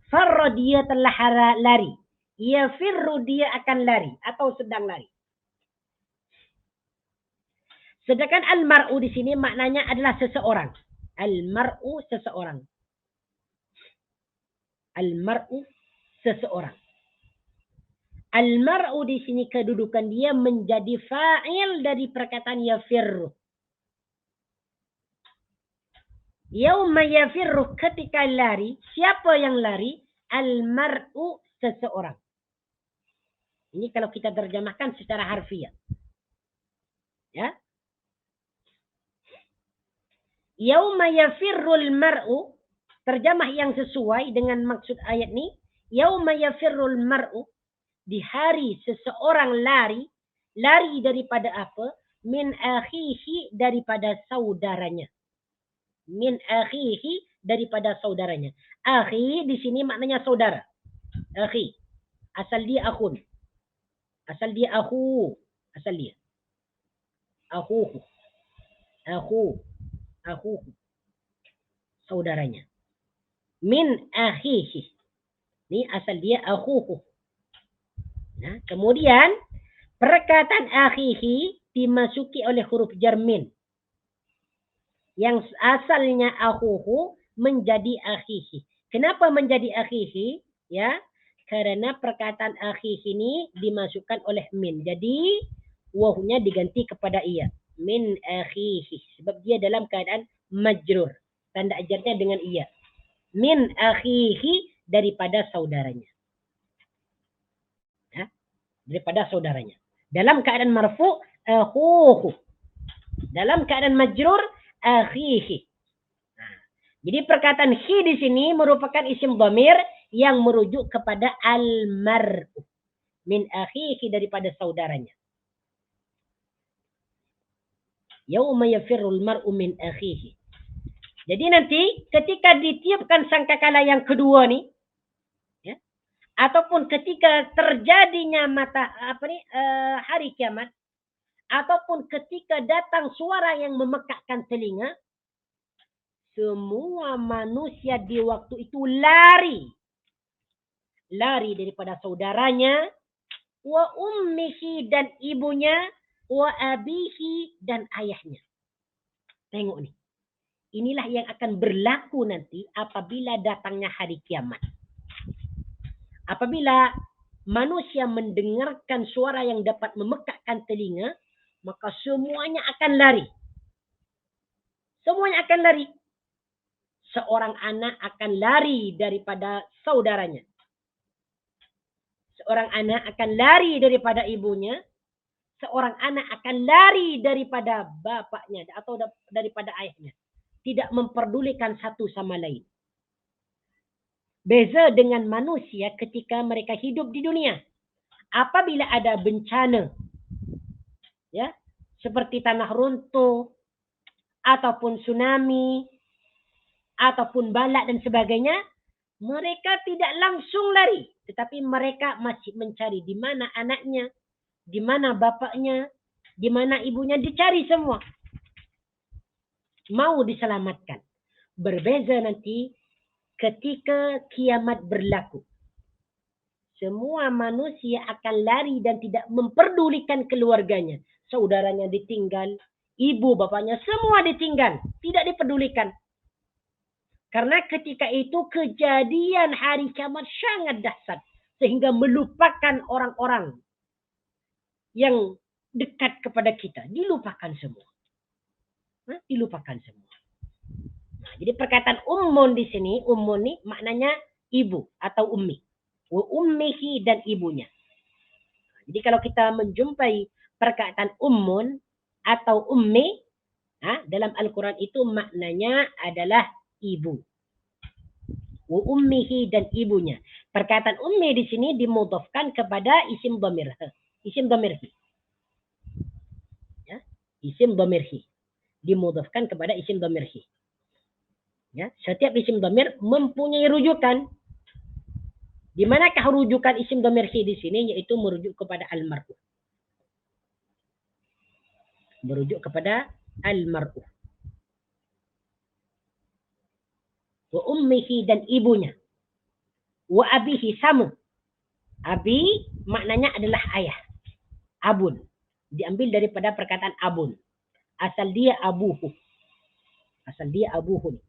Farra dia telah lari. Yafirru dia akan lari atau sedang lari. Sedangkan al-mar'u di sini maknanya adalah seseorang. Al-mar'u seseorang. Al-mar'u seseorang. Al-mar'u di sini kedudukan dia menjadi fa'il dari perkataan yafirru. Yauma yafirru, ketika lari. Siapa yang lari? Al-mar'u seseorang. Ini kalau kita terjemahkan secara harfiah. Ya. Yauma yafirrul mar'u, terjemah yang sesuai dengan maksud ayat ini. Yauma yafirrul mar'u, di hari seseorang lari. Lari daripada apa? Min akhihi, daripada saudaranya. Min akhihi, daripada saudaranya. Akhi di sini maknanya saudara. Akhi. Asal dia akhun. Asal dia akhu. Asal dia. Akhuhu. Akhu. Akhuhu. Saudaranya. Min akhihi. Ini asal dia akhuhu. Nah, kemudian perkataan akhihi dimasuki oleh huruf jar min. Yang asalnya akhuhu menjadi akhihi. Kenapa menjadi akhihi? Ya, karena perkataan akhihi ini dimasukkan oleh min. Jadi wawunya diganti kepada iya. Min akhihi. Sebab dia dalam keadaan majrur. Tanda ajarnya dengan iya. Min akhihi, daripada saudaranya. Ya, daripada saudaranya. Dalam keadaan marfu, akhuhu. Dalam keadaan majrur, akhihi. Jadi perkataan hi di sini merupakan isim dhamir yang merujuk kepada al-mar'u. min akhihi, daripada saudaranya. Yauma yafirrul mar'u min akhihi. Jadi nanti ketika ditiupkan sangkakala yang kedua nih, ya, ataupun ketika terjadinya hari kiamat, ataupun ketika datang suara yang memekakkan telinga, semua manusia di waktu itu lari daripada saudaranya, wa ummihi, dan ibunya, wa abihi, dan ayahnya. Tengok nih. Inilah yang akan berlaku nanti apabila datangnya hari kiamat. Apabila manusia mendengarkan suara yang dapat memekakkan telinga, maka semuanya akan lari. Semuanya akan lari. Seorang anak akan lari daripada saudaranya. Seorang anak akan lari daripada ibunya. Seorang anak akan lari daripada bapaknya atau daripada ayahnya. Tidak memperdulikan satu sama lain. Beza dengan manusia ketika mereka hidup di dunia. Apabila ada bencana, ya, seperti tanah runtuh, ataupun tsunami, ataupun balak dan sebagainya, mereka tidak langsung lari. Tetapi mereka masih mencari di mana anaknya, di mana bapaknya, di mana ibunya, dicari semua. Mau diselamatkan. Berbeza nanti ketika kiamat berlaku. Semua manusia akan lari dan tidak memperdulikan keluarganya. Saudaranya ditinggal, ibu bapaknya semua ditinggal, tidak dipedulikan. Karena ketika itu kejadian hari kiamat sangat dahsyat, sehingga melupakan orang-orang yang dekat kepada kita, dilupakan semua. Dilupakan semua. Nah, jadi perkataan ummun di sini, ummun ini maknanya ibu atau ummi. Wa ummihi, dan ibunya. Jadi kalau kita menjumpai perkataan ummun atau ummi, dalam Al-Quran itu maknanya adalah ibu. Wa ummihi, dan ibunya. Perkataan ummi di sini dimudhafkan kepada isim dhamir. Isim dhamirhi. Ya, isim dhamirhi. Dimudhafkan kepada isim dhamirhi. Ya, setiap isim dhamir mempunyai rujukan. Di manakah rujukan isim dhamirhi di sini? Yaitu merujuk kepada al-mar'u. Merujuk kepada al-mar'u. Wa ummihi, dan ibunya. Wa abihi, sama. Abi maknanya adalah ayah. Abun. Diambil daripada perkataan abun. Asal dia abuhu. Asal dia abuhu.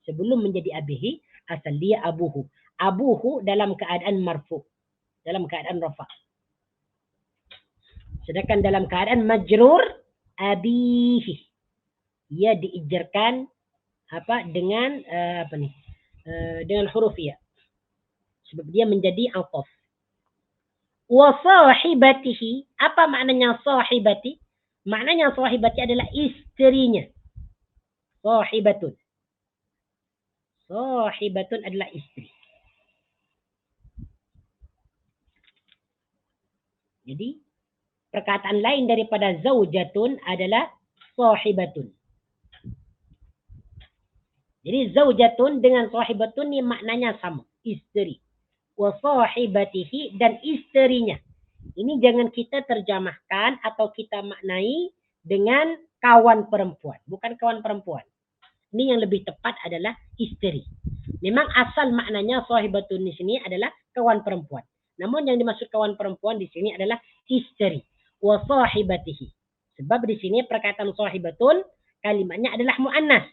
Sebelum menjadi abihi, asal dia abuhu. Abuhu dalam keadaan marfu. Dalam keadaan rafa. Sedangkan dalam keadaan majrur, abihi. Ia diijarkan dengan dengan huruf ya. Sebab dia menjadi ataf. Wa sahibatihi. Apa maknanya sahibati? Maknanya sahibati adalah istrinya. Sahibatun. Sahibatun adalah istri. Jadi perkataan lain daripada zaujatun adalah sahibatun. Jadi zaujatun dengan sahibatun ini maknanya sama. Istri. Wa sahibatihi, dan istrinya. Ini jangan kita terjemahkan atau kita maknai dengan kawan perempuan. Bukan kawan perempuan. Ini yang lebih tepat adalah istri. Memang asal maknanya sahibatun di sini adalah kawan perempuan. Namun yang dimaksud kawan perempuan di sini adalah istri. Wa sahibatihi. Sebab di sini perkataan sahibatun kalimatnya adalah muannas.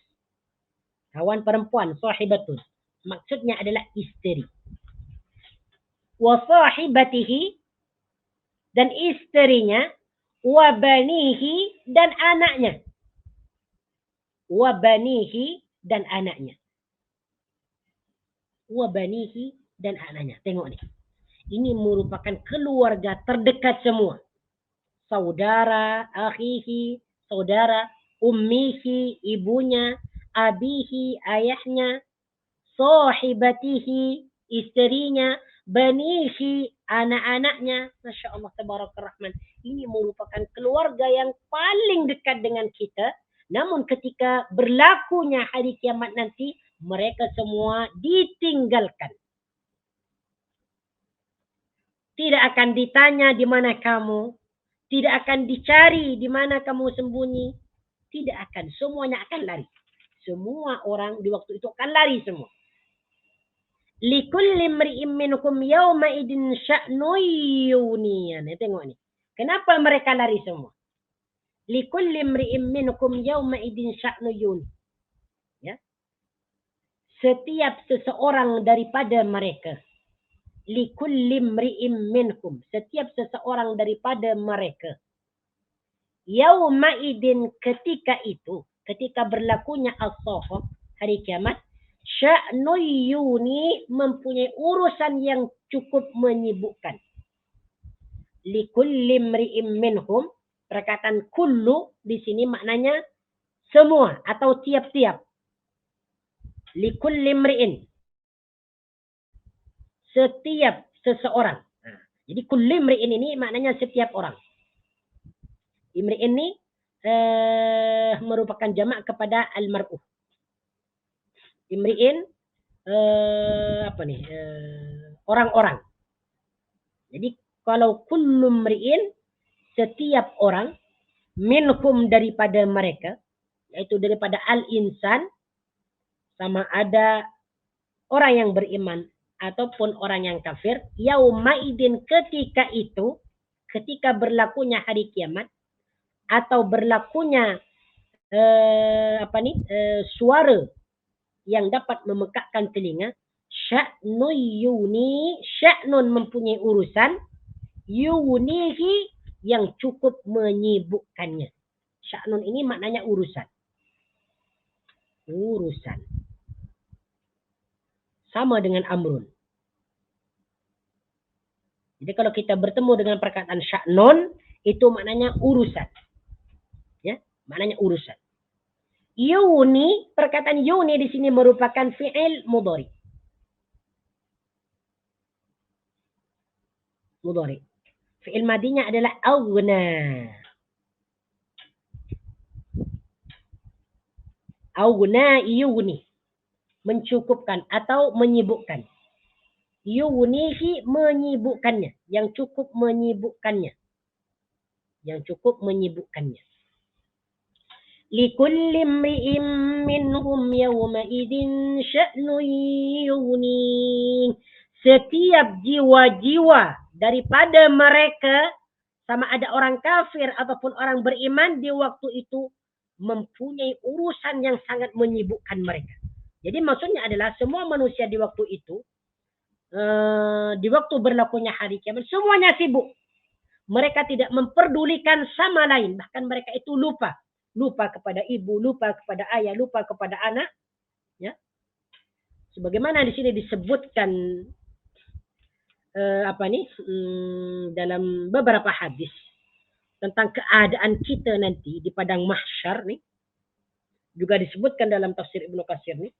Kawan perempuan, sahibatun. Maksudnya adalah istri. Wa sahibatihi, dan istrinya, wa banihi, dan anaknya. Wa banihi, dan anaknya. Wa banihi, dan anaknya. Tengok nih. Ini merupakan keluarga terdekat semua. Saudara, akhihi, saudara, ummihi, ibunya, abihi, ayahnya, sahibatihi, istrinya, banihi, anak-anaknya, Masya Allah, Tabarakallah Rahman. Ini merupakan keluarga yang paling dekat dengan kita. Namun ketika berlakunya hari kiamat nanti, mereka semua ditinggalkan. Tidak akan ditanya di mana kamu. Tidak akan dicari di mana kamu sembunyi. Tidak akan. Semuanya akan lari. Semua orang di waktu itu akan lari semua. Likulli imri'in minkum yawma idin sya'nu yuniyan. Tengok ni. Kenapa mereka lari semua? Likulli imri'in minkum yawma idin sya'nu yun. Ya. Setiap seseorang daripada mereka. Likulli imri'in minkum. Setiap seseorang daripada mereka. Yawma idin ketika itu. Ketika berlakunya as-saffah. Hari kiamat. Sya'nu yuni mempunyai urusan yang cukup menyibukkan. Likulli imri'in minhum, perkataan kullu di sini maknanya semua atau tiap-tiap. Likulli imri'in, setiap seseorang. Jadi kulli imri'in ini maknanya setiap orang. Imri'in ini merupakan jamak kepada al-mar'u. Imri'in orang-orang. Jadi kalau kullu mri'in setiap orang, minhum daripada mereka, yaitu daripada al-insan, sama ada orang yang beriman ataupun orang yang kafir, yaumaidin ketika itu, ketika berlakunya hari kiamat atau berlakunya suara yang dapat memekakkan telinga, sya'nu yuni, sya'nun mempunyai urusan, yunihi yang cukup menyibukkannya. Sya'nun ini maknanya urusan. Urusan. Sama dengan amrun. Jadi kalau kita bertemu dengan perkataan sya'nun, itu maknanya urusan. Ya, maknanya urusan. Yuni, perkataan yuni di sini merupakan fi'il mudhari. Mudhari. Fi'il madinya adalah aghna. Aghna yuni. Mencukupkan atau menyibukkan. Yunihi menyibukkannya. Yang cukup menyibukkannya. Yang cukup menyibukkannya. Likulli imri'in minhum yawma idin sya'nu yughni. Setiap jiwa-jiwa daripada mereka, sama ada orang kafir ataupun orang beriman, di waktu itu mempunyai urusan yang sangat menyibukkan mereka. Jadi maksudnya adalah semua manusia di waktu itu, di waktu berlakunya hari kiamat, semuanya sibuk. Mereka tidak memperdulikan sama lain. Bahkan mereka itu lupa. Lupa kepada ibu, lupa kepada ayah, lupa kepada anak. Ya. Sebagaimana di sini disebutkan dalam beberapa hadis tentang keadaan kita nanti di padang mahsyar nih, juga disebutkan dalam tafsir Ibnu Katsir nih,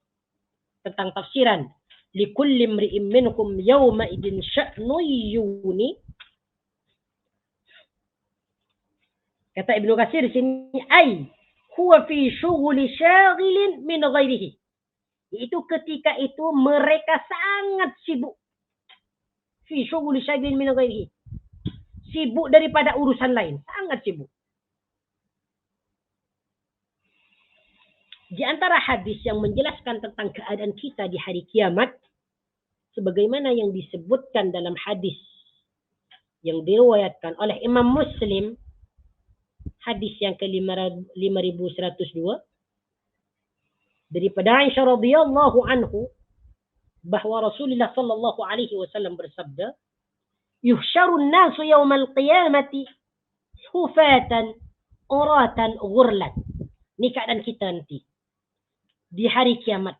tentang tafsiran likulli imri'in minkum yawma idin sya'nu yuni. Kata Ibnu Katsir di sini, ai huwa fi syughuli syaghilin min ghairihi. Itu ketika itu mereka sangat sibuk. Fi syughuli syaghilin min ghairihi. Sibuk daripada urusan lain, sangat sibuk. Di antara hadis yang menjelaskan tentang keadaan kita di hari kiamat, sebagaimana yang disebutkan dalam hadis yang diriwayatkan oleh Imam Muslim, hadis yang ke-5102 daripada Aisyah radhiyallahu anhu, bahwa Rasulullah sallallahu alaihi wasallam bersabda, yuhsyarun nasu yaumal qiyamati hufatan uratan ghurlan. Ini keadaan kita nanti di hari kiamat.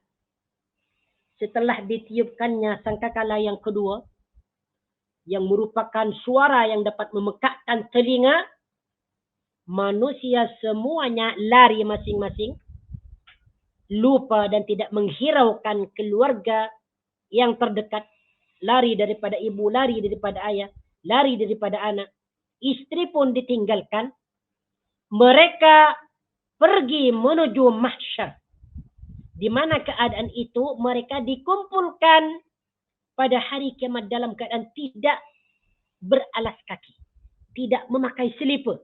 Setelah ditiupkannya sangkakala yang kedua, yang merupakan suara yang dapat memekakkan telinga, manusia semuanya lari masing-masing, lupa dan tidak menghiraukan keluarga yang terdekat, lari daripada ibu, lari daripada ayah, lari daripada anak. Istri pun ditinggalkan. Mereka pergi menuju mahsyar. Di mana keadaan itu mereka dikumpulkan pada hari kiamat dalam keadaan tidak beralas kaki, tidak memakai selipar.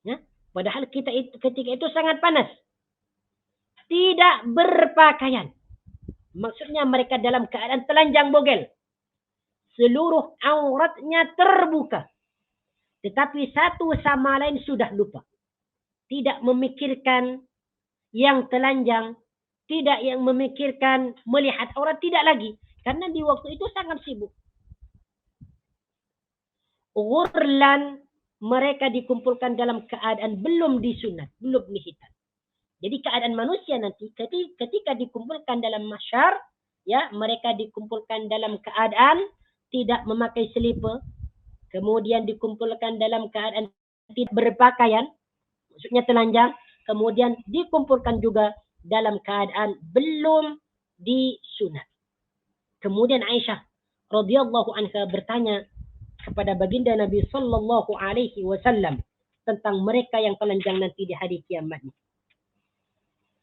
Ya? Padahal kita itu, ketika itu sangat panas. Tidak berpakaian. Maksudnya mereka dalam keadaan telanjang bogel. Seluruh auratnya terbuka. Tetapi satu sama lain sudah lupa. Tidak memikirkan yang telanjang. Tidak yang memikirkan melihat aurat. Tidak lagi. Karena di waktu itu sangat sibuk. Ghurlan, mereka dikumpulkan dalam keadaan belum disunat, belum dihitan. Jadi keadaan manusia nanti ketika dikumpulkan dalam mahsyar, ya, mereka dikumpulkan dalam keadaan tidak memakai selipar, kemudian dikumpulkan dalam keadaan tidak berpakaian, maksudnya telanjang, kemudian dikumpulkan juga dalam keadaan belum disunat. Kemudian Aisyah radhiyallahu anha bertanya kepada baginda Nabi sallallahu alaihi wasallam tentang mereka yang telanjang nanti di hari kiamat.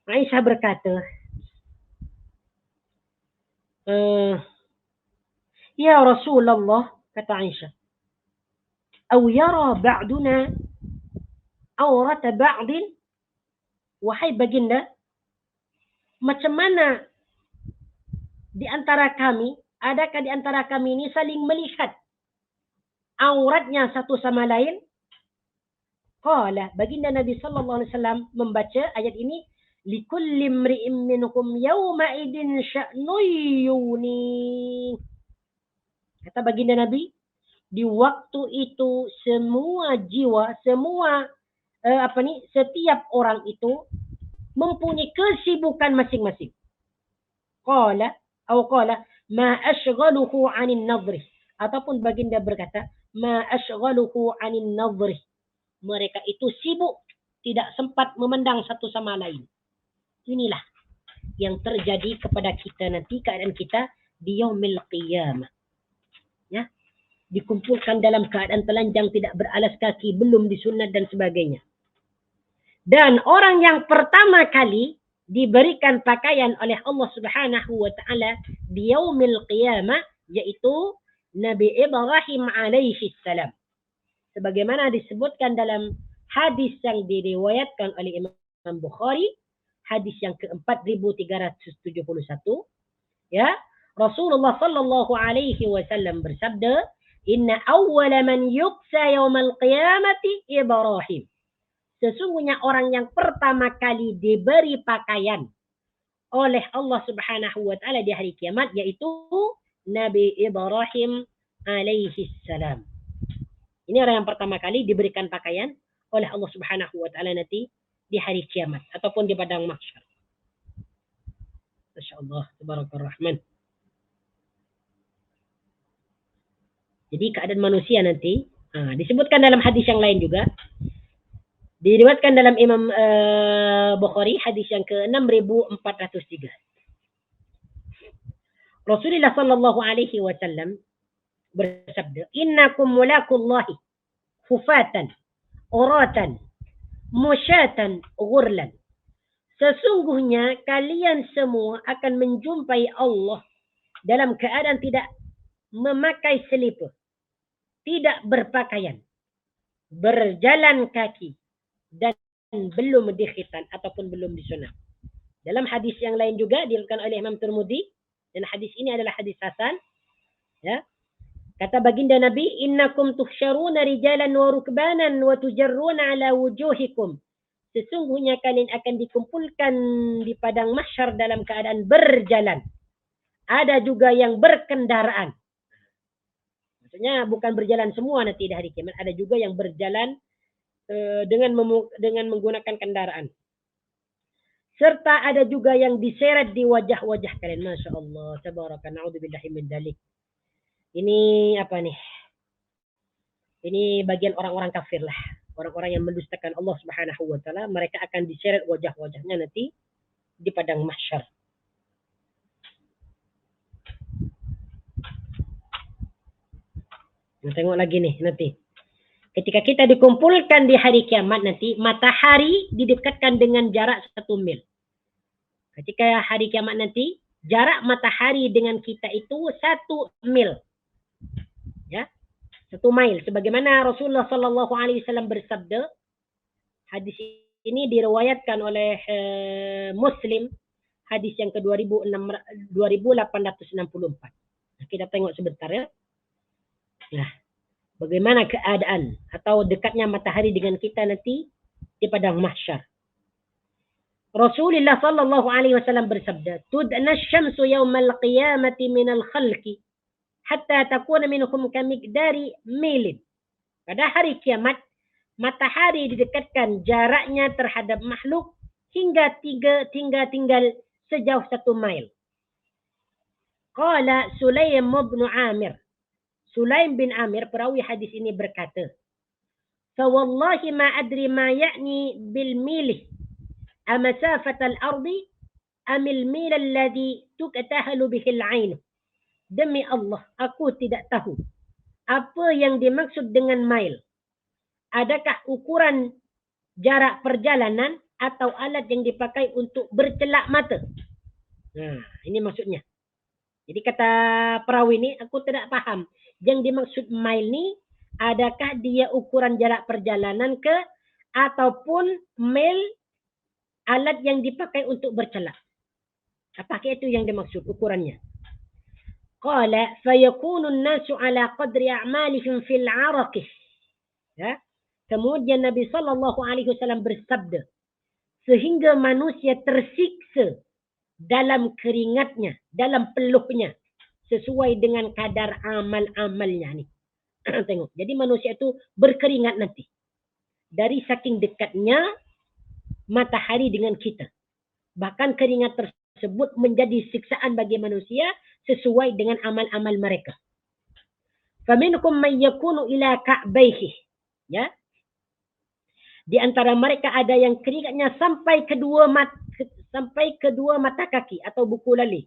Aisyah berkata, ya Rasulullah, kata Aisyah, "Aw yara ba'duna awrata ba'din?" Wahai baginda, macam mana di antara kami, adakah di antara kami ini saling melihat auratnya satu sama lain? Qala, baginda Nabi sallallahu alaihi wasallam membaca ayat ini, likulli imri'in minhum yawma idin sya'nun yuni. Kata baginda Nabi, di waktu itu semua jiwa, semua setiap orang itu mempunyai kesibukan masing-masing. Qala ma ashghaluhu 'anil nadri, ataupun baginda berkata ma ashghaluhu 'anil nadri. Mereka itu sibuk, tidak sempat memandang satu sama lain. Inilah yang terjadi kepada kita nanti, keadaan kita di yaumil qiyamah. Ya, dikumpulkan dalam keadaan telanjang, tidak beralas kaki, belum disunat dan sebagainya. Dan orang yang pertama kali diberikan pakaian oleh Allah Subhanahu wa taala di yaumil qiyamah yaitu Nabi Ibrahim alaihi salam. Sebagaimana disebutkan dalam hadis yang diriwayatkan oleh Imam Bukhari, hadis yang ke-4371, ya, Rasulullah sallallahu alaihi wasallam bersabda, "Inna awwala man yuqsa yaumal qiyamati Ibrahim." Sesungguhnya orang yang pertama kali diberi pakaian oleh Allah Subhanahu wa taala di hari kiamat yaitu Nabi Ibrahim alaihi salam. Ini orang yang pertama kali diberikan pakaian oleh Allah Subhanahu wa taala nanti di hari kiamat ataupun di padang mahsyar. Masyaallah, tabarakallah rahman. Jadi keadaan manusia nanti disebutkan dalam hadis yang lain juga. Diriwayatkan dalam Imam Bukhari hadis yang ke-6403. Rasulullah sallallahu alaihi wasallam bersabda, "Innakum mulaqullahi hufatan, uratan, musyatan, ghurlan." Sesungguhnya kalian semua akan menjumpai Allah dalam keadaan tidak memakai selipar, tidak berpakaian, berjalan kaki, dan belum dikhitan ataupun belum disunat. Dalam hadis yang lain juga diriwayatkan oleh Imam Tirmidzi, dan hadis ini adalah hadis hasan, ya. Kata baginda Nabi, "Innakum tuhsyaruna rijalan wa rukbanan wa tujarruna ala wujuhikum." Sesungguhnya kalian akan dikumpulkan di padang mahsyar dalam keadaan berjalan. Ada juga yang berkendaraan. Maksudnya bukan berjalan semua nanti di hari kiamat, ada juga yang berjalan dengan menggunakan kendaraan. Serta ada juga yang diseret di wajah-wajah kalian. Masya Allah, tabaraka, na'udzubillahi min dzalik. Ini apa nih? Ini bagian orang-orang kafir lah. Orang-orang yang mendustakan Allah Subhanahu wa taala, mereka akan diseret wajah-wajahnya nanti di padang mahsyar. Tengok lagi nih nanti. Ketika kita dikumpulkan di hari kiamat nanti, matahari didekatkan dengan jarak 1 mil. Ketika hari kiamat nanti, jarak matahari dengan kita itu 1 mil. Ya, 1 mil. Sebagaimana Rasulullah SAW bersabda, hadis ini diriwayatkan oleh Muslim, hadis yang ke-2864. Kita tengok sebentar ya. Nah, bagaimana keadaan atau dekatnya matahari dengan kita nanti di padang mahsyar. Rasulullah sallallahu alaihi wasallam bersabda, "Tudna asy-syamsu yaumal qiyamati minal khalqi hatta takuna minhum kamiqdari milin." Pada hari kiamat, matahari didekatkan jaraknya terhadap makhluk hingga tinggal sejauh 1 mil. Qala Sulaim bin Amir. Sulaim bin Amir, perawi hadis ini berkata, "Fawallahi ma adri ma ya'ni bil milih, amasafat al-ardi amil mil alladhi tuktahalu bihil ain." Demi Allah, aku tidak tahu apa yang dimaksud dengan mil. Adakah ukuran jarak perjalanan atau alat yang dipakai untuk bercelak mata? Nah, ini maksudnya. Jadi kata perawi ini, aku tidak paham. Yang dimaksud mil ni, adakah dia ukuran jarak perjalanan ke ataupun mil alat yang dipakai untuk bercelak? Apakah itu yang dimaksud ukurannya? Qala fayakunu an-nasu ala qadri a'malihim fil 'araqih. Ya. Kemudian Nabi sallallahu alaihi wasallam bersabda, sehingga manusia tersiksa dalam keringatnya, dalam peluhnya, sesuai dengan kadar amal-amalnya ni. Tengok, jadi manusia itu berkeringat nanti. Dari saking dekatnya matahari dengan kita. Bahkan keringat tersebut menjadi siksaan bagi manusia sesuai dengan amal-amal mereka. Faminkum man yakunu ila ka'baihi. Ya. Di antara mereka ada yang keringatnya sampai kedua mata kaki atau buku lali.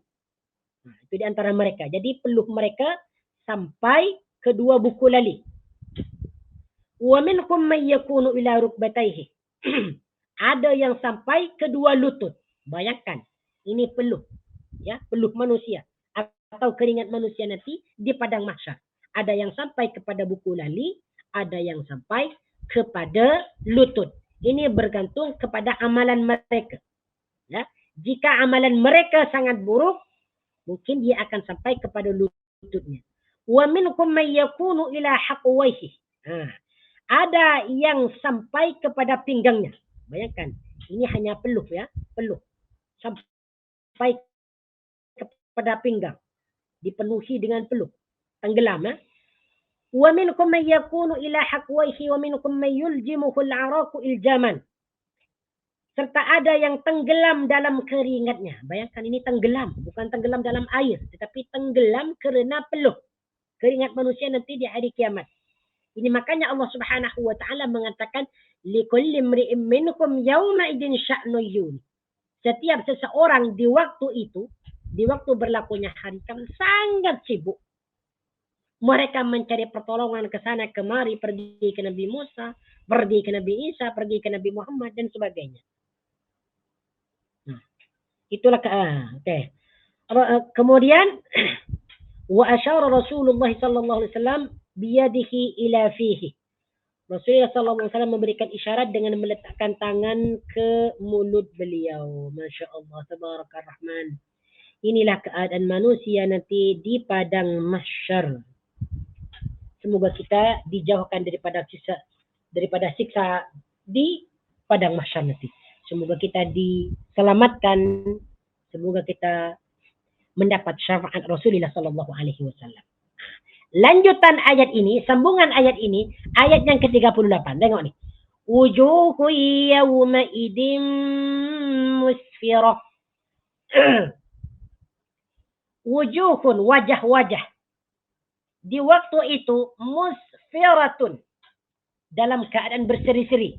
Nah, itu di antara mereka. Jadi peluh mereka sampai kedua buku lali. Wa minkum man yakunu ila rukbatayhi. Ada yang sampai kedua lutut. Bayangkan, ini peluh, ya, peluh manusia atau keringat manusia nanti di padang mahsyar. Ada yang sampai kepada buku lali, ada yang sampai kepada lutut. Ini bergantung kepada amalan mereka. Ya, jika amalan mereka sangat buruk, mungkin dia akan sampai kepada lututnya. Wa minkum may yakunu ila haqwayhi. Ada yang sampai kepada pinggangnya. Bayangkan, ini hanya peluh ya, peluh. Sampai kepada pinggang. Dipenuhi dengan peluh. Tenggelam ya. Wa minkum may yakunu ila haqwayhi wa minkum may yuljimuhu al-'araqu iljaman. Serta ada yang tenggelam dalam keringatnya. Bayangkan ini tenggelam, bukan tenggelam dalam air, tetapi tenggelam kerana peluh. Keringat manusia nanti di hari kiamat. Ini makanya Allah Subhanahu wa taala mengatakan likulli imri'in minkum yawma idin sya'nu yun. Setiap seseorang di waktu itu, di waktu berlakunya hari kiamat sangat sibuk. Mereka mencari pertolongan ke sana kemari, pergi ke Nabi Musa, pergi ke Nabi Isa, pergi ke Nabi Muhammad dan sebagainya. Nah, itulah okay. Kemudian wa asyara Rasulullah sallallahu alaihi wasallam biyadihi ila fihi. Rasulullah sallallahu alaihi wasallam memberikan isyarat dengan meletakkan tangan ke mulut beliau. Masya Allah, tabarakallah rahman. Inilah keadaan manusia nanti di padang mahsyar. Semoga kita dijauhkan daripada siksa di padang mahsyar nanti. Semoga kita diselamatkan. Semoga kita mendapat syafaat Rasulullah sallallahu alaihi wasallam. Lanjutan ayat ini, sambungan ayat ini, ayat yang ke-38. Tengok ni. Wujuhu yawma idin musfirah. Wujuhun, wajah-wajah. Di waktu itu musfiratun, dalam keadaan berseri-seri.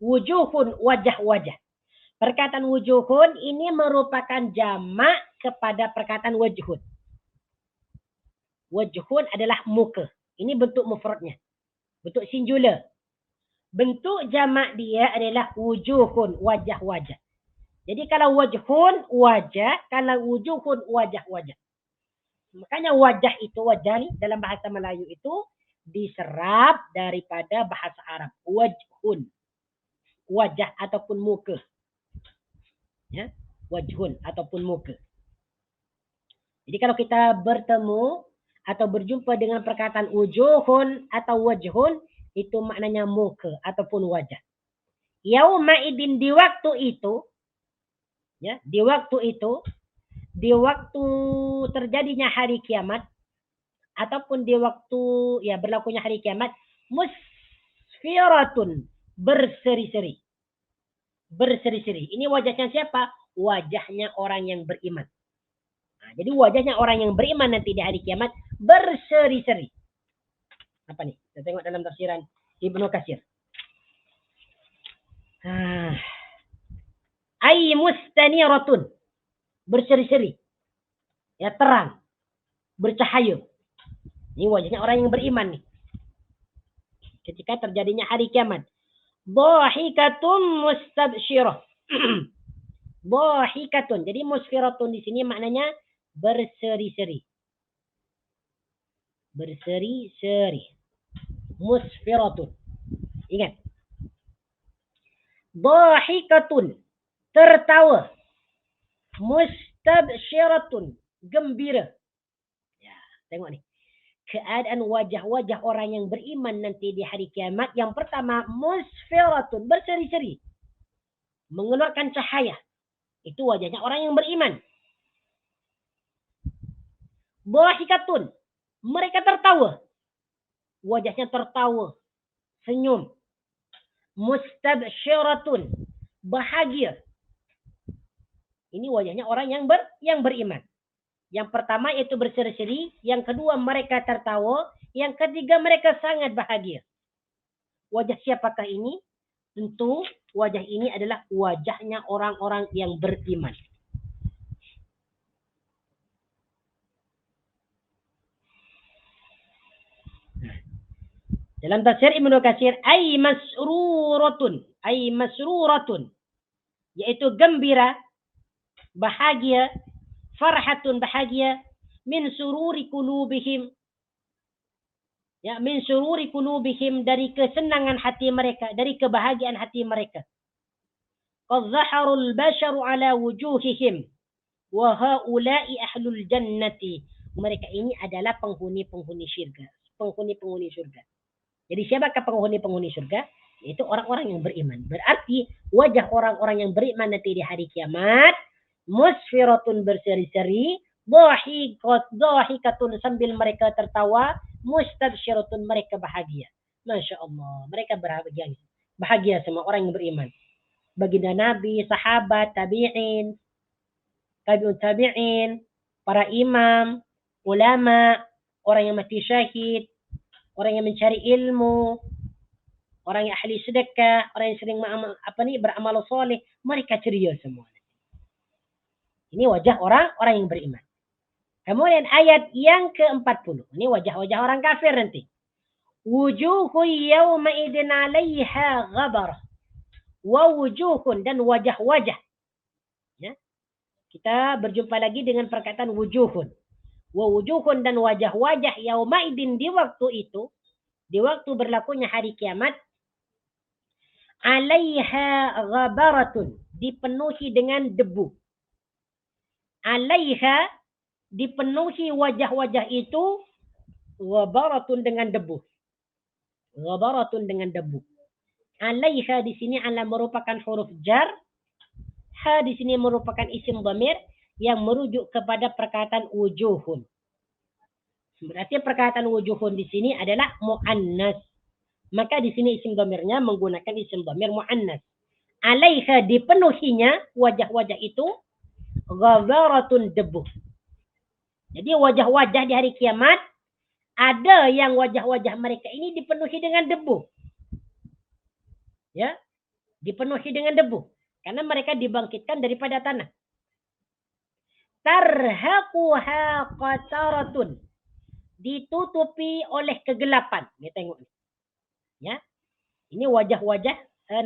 Wujuhun, wajah-wajah. Perkataan wujuhun ini merupakan jamak kepada perkataan wajhun. Wajhun adalah muka. Ini bentuk mufradnya. Bentuk singular. Bentuk jamak dia adalah wujuhun, wajah-wajah. Jadi kalau wajhun, wajah. Kalau wujuhun, wajah-wajah. Makanya wajah itu, wajah ni dalam bahasa Melayu itu diserap daripada bahasa Arab. Wajhun. Wajah ataupun muka. Ya, wajhun ataupun muka. Jadi kalau kita bertemu atau berjumpa dengan perkataan wujuhun atau wajhun, itu maknanya muka ataupun wajah. Yauma'idin di waktu itu, ya, di waktu terjadinya hari kiamat ataupun di waktu ya berlakunya hari kiamat, musfiratun, berseri-seri. Berseri-seri. Ini wajahnya siapa? Wajahnya orang yang beriman. Nah, jadi wajahnya orang yang beriman nanti di hari kiamat berseri-seri. Apa nih? Kita tengok dalam tafsiran Ibnu Katsir. Ay mustaniratun, berseri-seri. Ya, terang. Bercahaya. Ini wajahnya orang yang beriman nih. Ketika terjadinya hari kiamat. Dhahikatun mustabsyirah. Dhahikatun. Jadi musfiratun di sini maknanya berseri-seri. Berseri-seri. Musfiratun. Ingat. Dhahikatun. Tertawa. Mustabsyiratun. Gembira. Ya, tengok nih. Keadaan wajah-wajah orang yang beriman nanti di hari kiamat. Yang pertama, musfiratun. Berseri-seri. Mengeluarkan cahaya. Itu wajahnya orang yang beriman. Dhahikatun. Mereka tertawa. Wajahnya tertawa. Senyum. Mustabsyiratun. Bahagia. Ini wajahnya orang yang beriman. Yang pertama yaitu berseri-seri. Yang kedua mereka tertawa. Yang ketiga mereka sangat bahagia. Wajah siapakah ini? Tentu wajah ini adalah wajahnya orang-orang yang beriman. Dalam tafsir Ibnu Katsir, ay masruratun, yaitu gembira, bahagia, farhatun bahagia, min sururi qulubihim. Ya, min sururi qulubihim, dari kesenangan hati mereka, dari kebahagiaan hati mereka. Qad zaharul basharu ala wujuhihim wa haula'i ahlul jannati. Mereka ini adalah penghuni-penghuni syurga, penghuni-penghuni syurga. Jadi siapakah penghuni-penghuni surga? Itu orang-orang yang beriman. Berarti wajah orang-orang yang beriman nanti di hari kiamat, musfiratun, berseri-seri, dhahikatun, sambil mereka tertawa, mustabsyiratun, mereka bahagia. Masya Allah, mereka bahagia. Bahagia semua orang yang beriman. Baginda Nabi, sahabat, tabi'in, para imam, ulama, orang yang mati syahid, orang yang mencari ilmu, orang yang ahli sedekah, orang yang sering beramal soleh, mereka ceria semua. Ini wajah orang yang beriman. Kemudian ayat yang ke-40. Ini wajah-wajah orang kafir nanti. Wujuhu yawma idin 'alaiha ghabarah. Wa wujuhun, dan wajah-wajah. Ya. Kita berjumpa lagi dengan perkataan wujuhun. Wa wujuhun, dan wajah-wajah yaumaidin, di waktu itu, di waktu berlakunya hari kiamat, 'alaiha ghabaratun, dipenuhi dengan debu. 'Alaiha, dipenuhi wajah-wajah itu, ghabaratun, dengan debu. Ghabaratun, dengan debu. 'Alaiha di sini ala merupakan huruf jar, ha di sini merupakan isim dhamir yang merujuk kepada perkataan wujuhun. Berarti perkataan wujuhun di sini adalah muannas. Maka di sini isim dhamirnya menggunakan isim dhamir muannas. 'Alaiha, dipenuhinya wajah-wajah itu, ghabaratun, debu. Jadi wajah-wajah di hari kiamat, ada yang wajah-wajah mereka ini dipenuhi dengan debu. Ya, dipenuhi dengan debu. Karena mereka dibangkitkan daripada tanah. Tarhaquha qataratun, ditutupi oleh kegelapan. Kita tengok ni. Ya. Ini wajah-wajah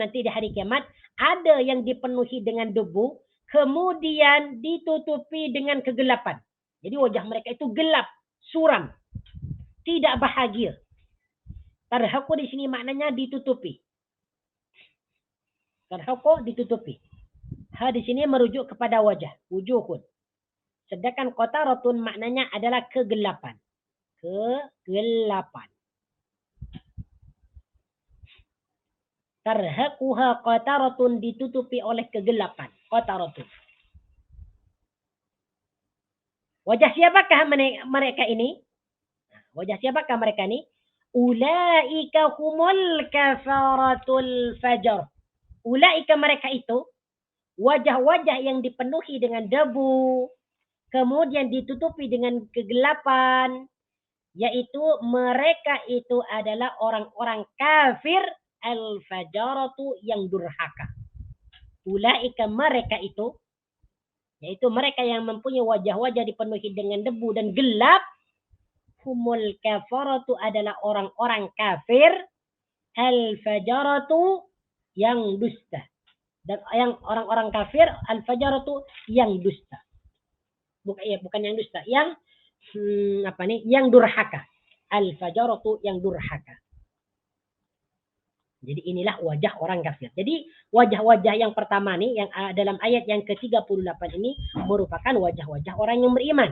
nanti di hari kiamat ada yang dipenuhi dengan debu, kemudian ditutupi dengan kegelapan. Jadi wajah mereka itu gelap, suram, tidak bahagia. Tarhaqu di sini maknanya ditutupi. Tarhaqu ditutupi. Ha di sini merujuk kepada wajah, wujuhun. Sedangkan qataratun maknanya adalah kegelapan. Kegelapan. Tarhaquha qataratun ditutupi oleh kegelapan. Qataratun. Wajah siapakah mereka ini? Wajah siapakah mereka ini? Ulaika humul kafaratul fajar. Ulaika mereka itu wajah-wajah yang dipenuhi dengan debu, kemudian ditutupi dengan kegelapan, yaitu mereka itu adalah orang-orang kafir al-fajaratu yang durhaka. Ulaika mereka itu, yaitu mereka yang mempunyai wajah-wajah dipenuhi dengan debu dan gelap, humul kafaratu adalah orang-orang kafir, al-fajaratu yang dusta. Dan yang orang-orang kafir, al-fajaratu yang dusta. Bukan yang dusta, yang yang durhaka. Al-fajaratu yang durhaka. Jadi inilah wajah orang kafir. Jadi wajah-wajah yang pertama nih yang dalam ayat yang ke-38 ini merupakan wajah-wajah orang yang beriman.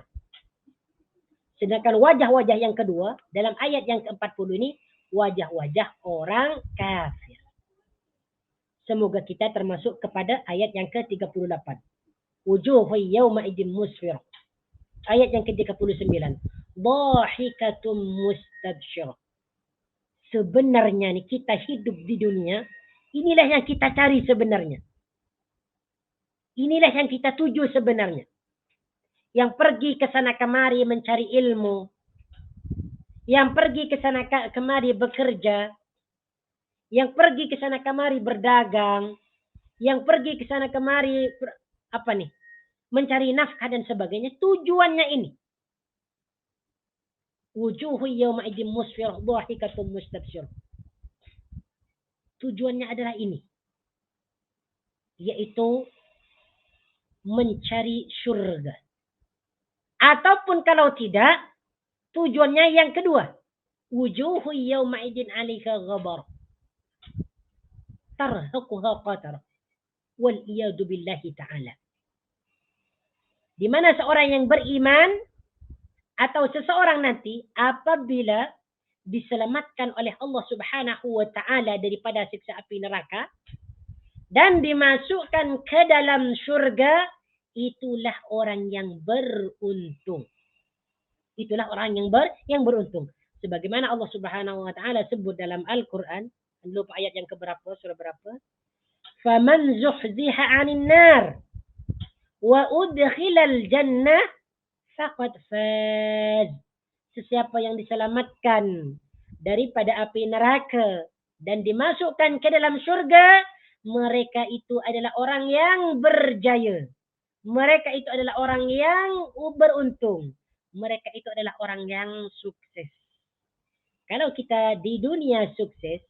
Sedangkan wajah-wajah yang kedua dalam ayat yang ke-40 ini wajah-wajah orang kafir. Semoga kita termasuk kepada ayat yang ke-38. Wujuhu yawma idin musfirah. Ayat yang ke-39. Dhahikatum mustabsyirah. Sebenarnya nih kita hidup di dunia, inilah yang kita cari sebenarnya. Inilah yang kita tuju sebenarnya. Yang pergi ke sana kemari mencari ilmu. Yang pergi ke sana kemari bekerja. Yang pergi ke sana kemari berdagang. Yang pergi ke sana kemari mencari nafkah dan sebagainya. Tujuannya ini. Wujuhu yawma idin musfirah dhahikatum mustabsyirah. Tujuannya adalah ini. Yaitu mencari syurga. Ataupun kalau tidak, tujuannya yang kedua. Wujuhu yawma idin 'alaiha ghabar. Tarhaquha qatar. Wal iyadu billahi ta'ala. Di mana seorang yang beriman atau seseorang nanti apabila diselamatkan oleh Allah Subhanahu wa taala daripada siksa api neraka dan dimasukkan ke dalam syurga, itulah orang yang beruntung. Itulah orang yang beruntung. Sebagaimana Allah Subhanahu wa taala sebut dalam Al-Qur'an, lupa ayat yang keberapa, surah berapa? Faman zuhziha 'anil nar wa udkhilal jannah faqad faz. Sesiapa yang diselamatkan daripada api neraka dan dimasukkan ke dalam syurga, mereka itu adalah orang yang berjaya. Mereka itu adalah orang yang beruntung. Mereka itu adalah orang yang sukses. Kalau kita di dunia sukses,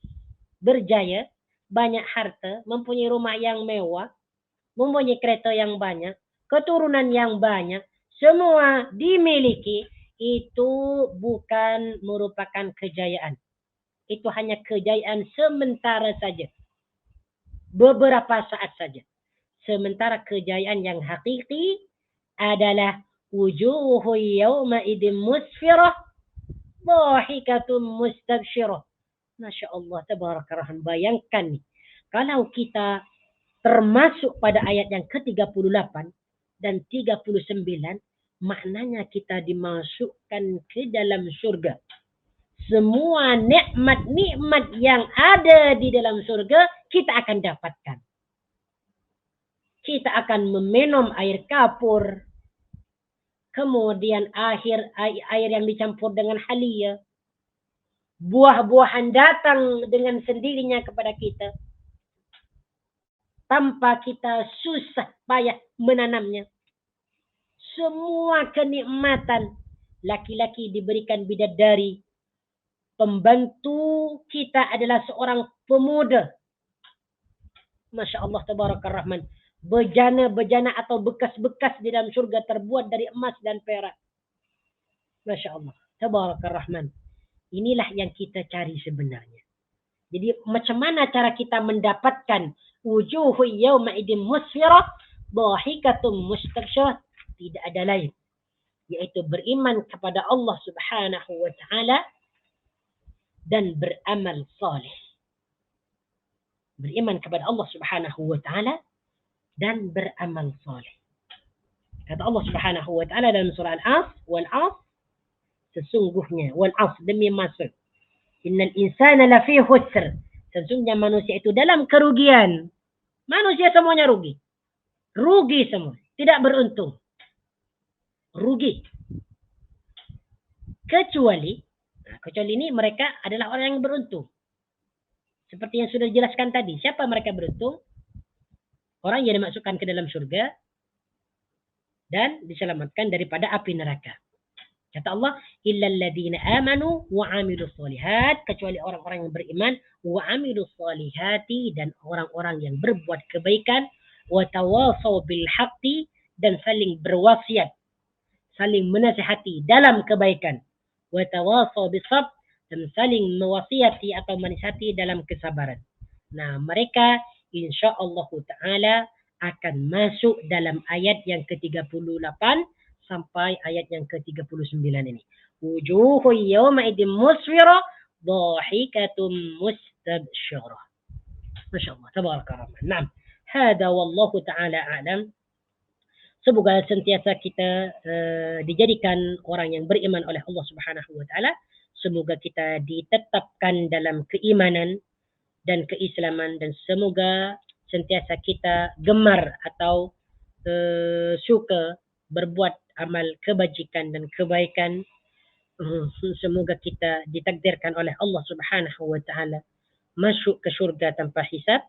berjaya, banyak harta, mempunyai rumah yang mewah, mempunyai kereta yang banyak, keturunan yang banyak, semua dimiliki, itu bukan merupakan kejayaan. Itu hanya kejayaan sementara saja. Beberapa saat saja. Sementara kejayaan yang hakiki adalah wujuhu yawma idin musfirah dhahikatum mustabsyirah. Masya Allah, tabarakallah. Bayangkan nih, kalau kita termasuk pada ayat yang ke-38 dan 39, maknanya kita dimasukkan ke dalam surga. Semua nikmat-nikmat yang ada di dalam surga kita akan dapatkan. Kita akan meminum air kapur. Kemudian air yang dicampur dengan halia. Buah-buahan datang dengan sendirinya kepada kita. Tanpa kita susah payah menanamnya. Semua kenikmatan laki-laki diberikan bidadari, pembantu kita adalah seorang pemuda. Masya Allah Tabarakar Rahman. Bejana-bejana atau bekas-bekas di dalam surga terbuat dari emas dan perak. Masya Allah Tabarakar Rahman. Inilah yang kita cari sebenarnya. Jadi macam mana cara kita mendapatkan wujuhu yawma idin musfirah, dhahikatum mustabsyirah? Tidak ada lain, yaitu beriman kepada Allah Subhanahu wa taala dan beramal saleh. Beriman kepada Allah Subhanahu wa taala dan beramal saleh. Kata Allah Subhanahu wa taala dalam surah Al-As, wal 'as, sesungguhnya wal 'as, demi masa, innal insana lafi khusr, sesungguhnya manusia itu dalam kerugian. Manusia semuanya rugi. Rugi semua, tidak beruntung. Rugi. Kecuali ini mereka adalah orang yang beruntung. Seperti yang sudah dijelaskan tadi. Siapa mereka beruntung? Orang yang dimasukkan ke dalam surga dan diselamatkan daripada api neraka. Kata Allah, illal ladzina amanu wa 'amilus shalihat, kecuali orang-orang yang beriman, wa 'amilus shalihati, dan orang-orang yang berbuat kebaikan, wa tawasaw bil haqqi, dan saling berwasiat, saling menasihati dalam kebaikan, wa tawasaw bis sabr, dan saling mewasiati atau menasihati dalam kesabaran. Nah, mereka insyaallah taala akan masuk dalam ayat yang ke-38 sampai ayat yang ke-39 ini. Wujuhu yawma idin musfirah, dhahikatum mustabsyirah. Masyaallah, tabarakallah. Naam. Hada wallahu taala a'lam. Semoga sentiasa kita dijadikan orang yang beriman oleh Allah Subhanahu wa taala. Semoga kita ditetapkan dalam keimanan dan keislaman, dan semoga sentiasa kita gemar atau suka berbuat amal kebajikan dan kebaikan. Semoga kita ditakdirkan oleh Allah Subhanahu wa taala masuk ke syurga tanpa hisab.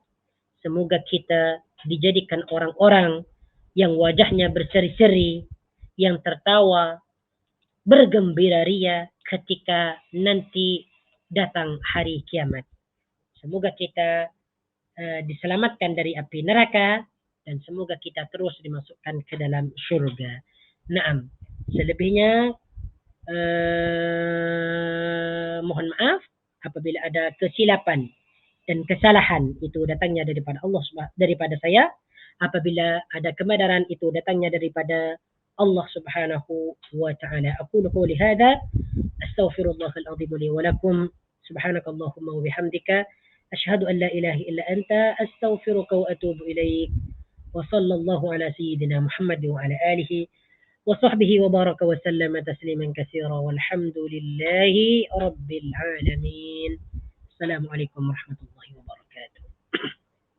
Semoga kita dijadikan orang-orang yang wajahnya berseri-seri, yang tertawa, bergembira ria ketika nanti datang hari kiamat. Semoga kita diselamatkan dari api neraka, dan semoga kita terus dimasukkan ke dalam syurga. Naam. Selebihnya mohon maaf apabila ada kesilapan dan kesalahan, itu datangnya daripada Allah, daripada saya. Apabila ada kebenaran, itu datangnya daripada Allah Subhanahu wa taala. Aqulu qouli hadza, astaghfirullahal azim li wa lakum. Subhanakallahumma wa bihamdika, ashhadu an la ilaha illa anta, astaghfiruka wa atubu ilaik. Wa sallallahu ala sayyidina Muhammad wa ala alihi wa sahbihi wa baraka wa sallama tasliman katsira, walhamdulillahi rabbil alamin. Assalamualaikum warahmatullahi wabarakatuh.